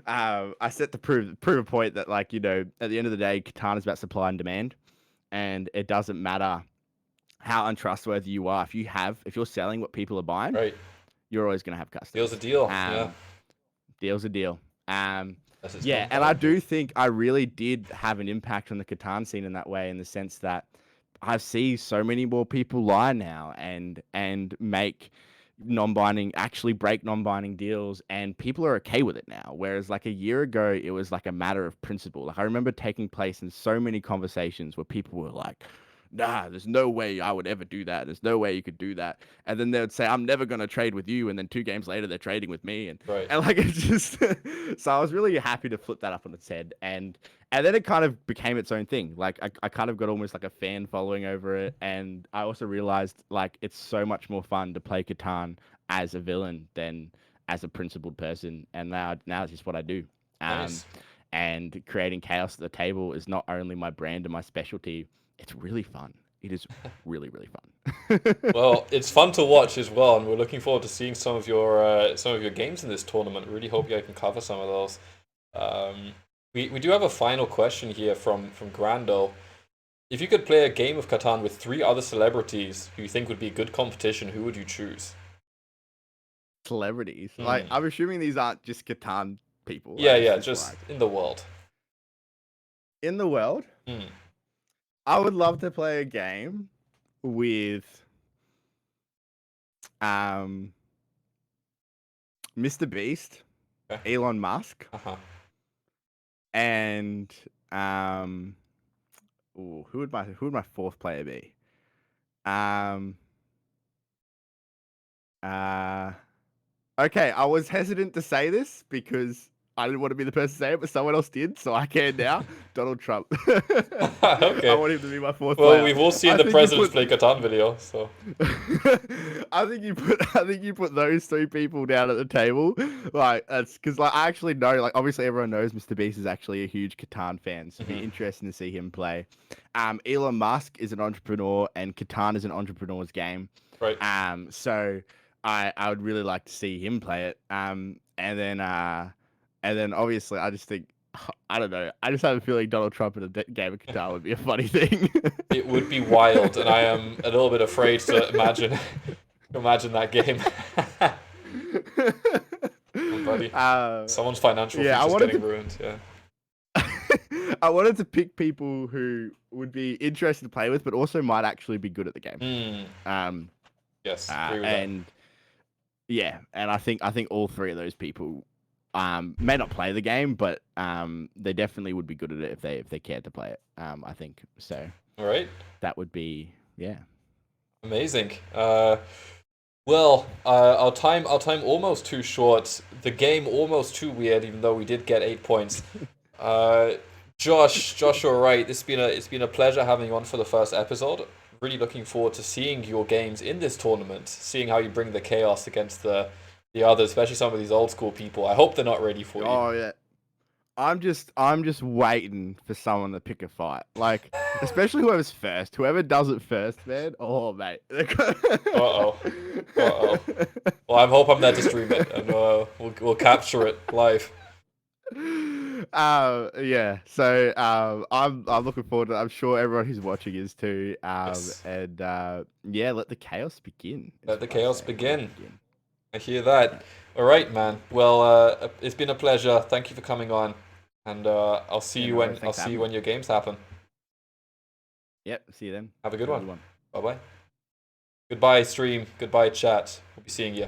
I set to prove a point that, like, at the end of the day, Catan is about supply and demand, and it doesn't matter how untrustworthy you are. If you're selling what people are buying, Right. you're always going to have customers. Deal's a deal. Yeah. Deal's a deal. That's its Yeah, own and I boundary. do think I really did have an impact on the Catan scene in that way, in the sense that I see so many more people lie now and make actually break non-binding deals, and people are okay with it now. Whereas like a year ago, it was like a matter of principle. Like I remember taking place in so many conversations where people were like, "Nah, there's no way I would ever do that. There's no way you could do that." And then they would say, "I'm never gonna trade with you," and then 2 games later, they're trading with me, and Right. and like it's just. So I was really happy to flip that up on its head, and then it kind of became its own thing. Like I kind of got almost like a fan following over it, and I also realized like it's so much more fun to play Catan as a villain than as a principled person, and now it's just what I do. Nice. And creating chaos at the table is not only my brand and my specialty, it's really fun. It is really, really fun. Well, it's fun to watch as well, and we're looking forward to seeing some of your games in this tournament. Really hope you can cover some of those. We do have a final question here from Grando. If you could play a game of Catan with 3 other celebrities who you think would be good competition, who would you choose? Celebrities. Like I'm assuming these aren't just Catan people. Yeah, like, yeah, it's just like in the world. in the world. Mm. I would love to play a game with Mr. Beast, Okay. Elon Musk, Uh-huh. and who would my fourth player be? Um Okay, I was hesitant to say this because I didn't want to be the person to say it, but someone else did, so I can now. Donald Trump. Okay. I want him to be my fourth Well, player. we've all seen I the think you President's put- Play Catan video, so I think you put those 3 people down at the table. Like that's because like I actually know, like obviously everyone knows Mr. Beast is actually a huge Catan fan, so it'd be interesting to see him play. Elon Musk is an entrepreneur, and Catan is an entrepreneur's game. right. So I would really like to see him play it. And then obviously I just think I don't know. I just have a feeling Donald Trump in a game of Catan would be a funny thing. It would be wild, and I am a little bit afraid to imagine that game. Oh, buddy. Someone's financial yeah, I future's wanted getting to- ruined. Yeah. I wanted to pick people who would be interesting to play with, but also might actually be good at the game. Yes. Agree with that. And yeah, and I think all 3 of those people may not play the game, but they definitely would be good at it if they cared to play it. I think so. All right. That would be Amazing. Well, our time almost too short. The game almost too weird, even though we did get 8 points. Joshua Wright, it's been a pleasure having you on for the first episode. Really looking forward to seeing your games in this tournament, seeing how you bring the chaos against the others, especially some of these old school people. I hope they're not ready for you. Oh yeah. I'm just waiting for someone to pick a fight. Like Especially whoever's first. Whoever does it first, man. Oh, mate. Uh-oh. Uh-oh. Well, I hope I'm there to stream it, and we'll capture it live. Yeah. So I'm looking forward to it. I'm sure everyone who's watching is too. Yes. And yeah, let the chaos begin. Let the is what I chaos say. begin. I hear that. All right, man. Well, it's been a pleasure. Thank you for coming on, and I'll see Yeah, you no when worries. Thanks for having when me. your games happen. Yep. See you then. Have a good Have one. Bye bye. Goodbye, stream. Goodbye, chat. We'll be seeing you.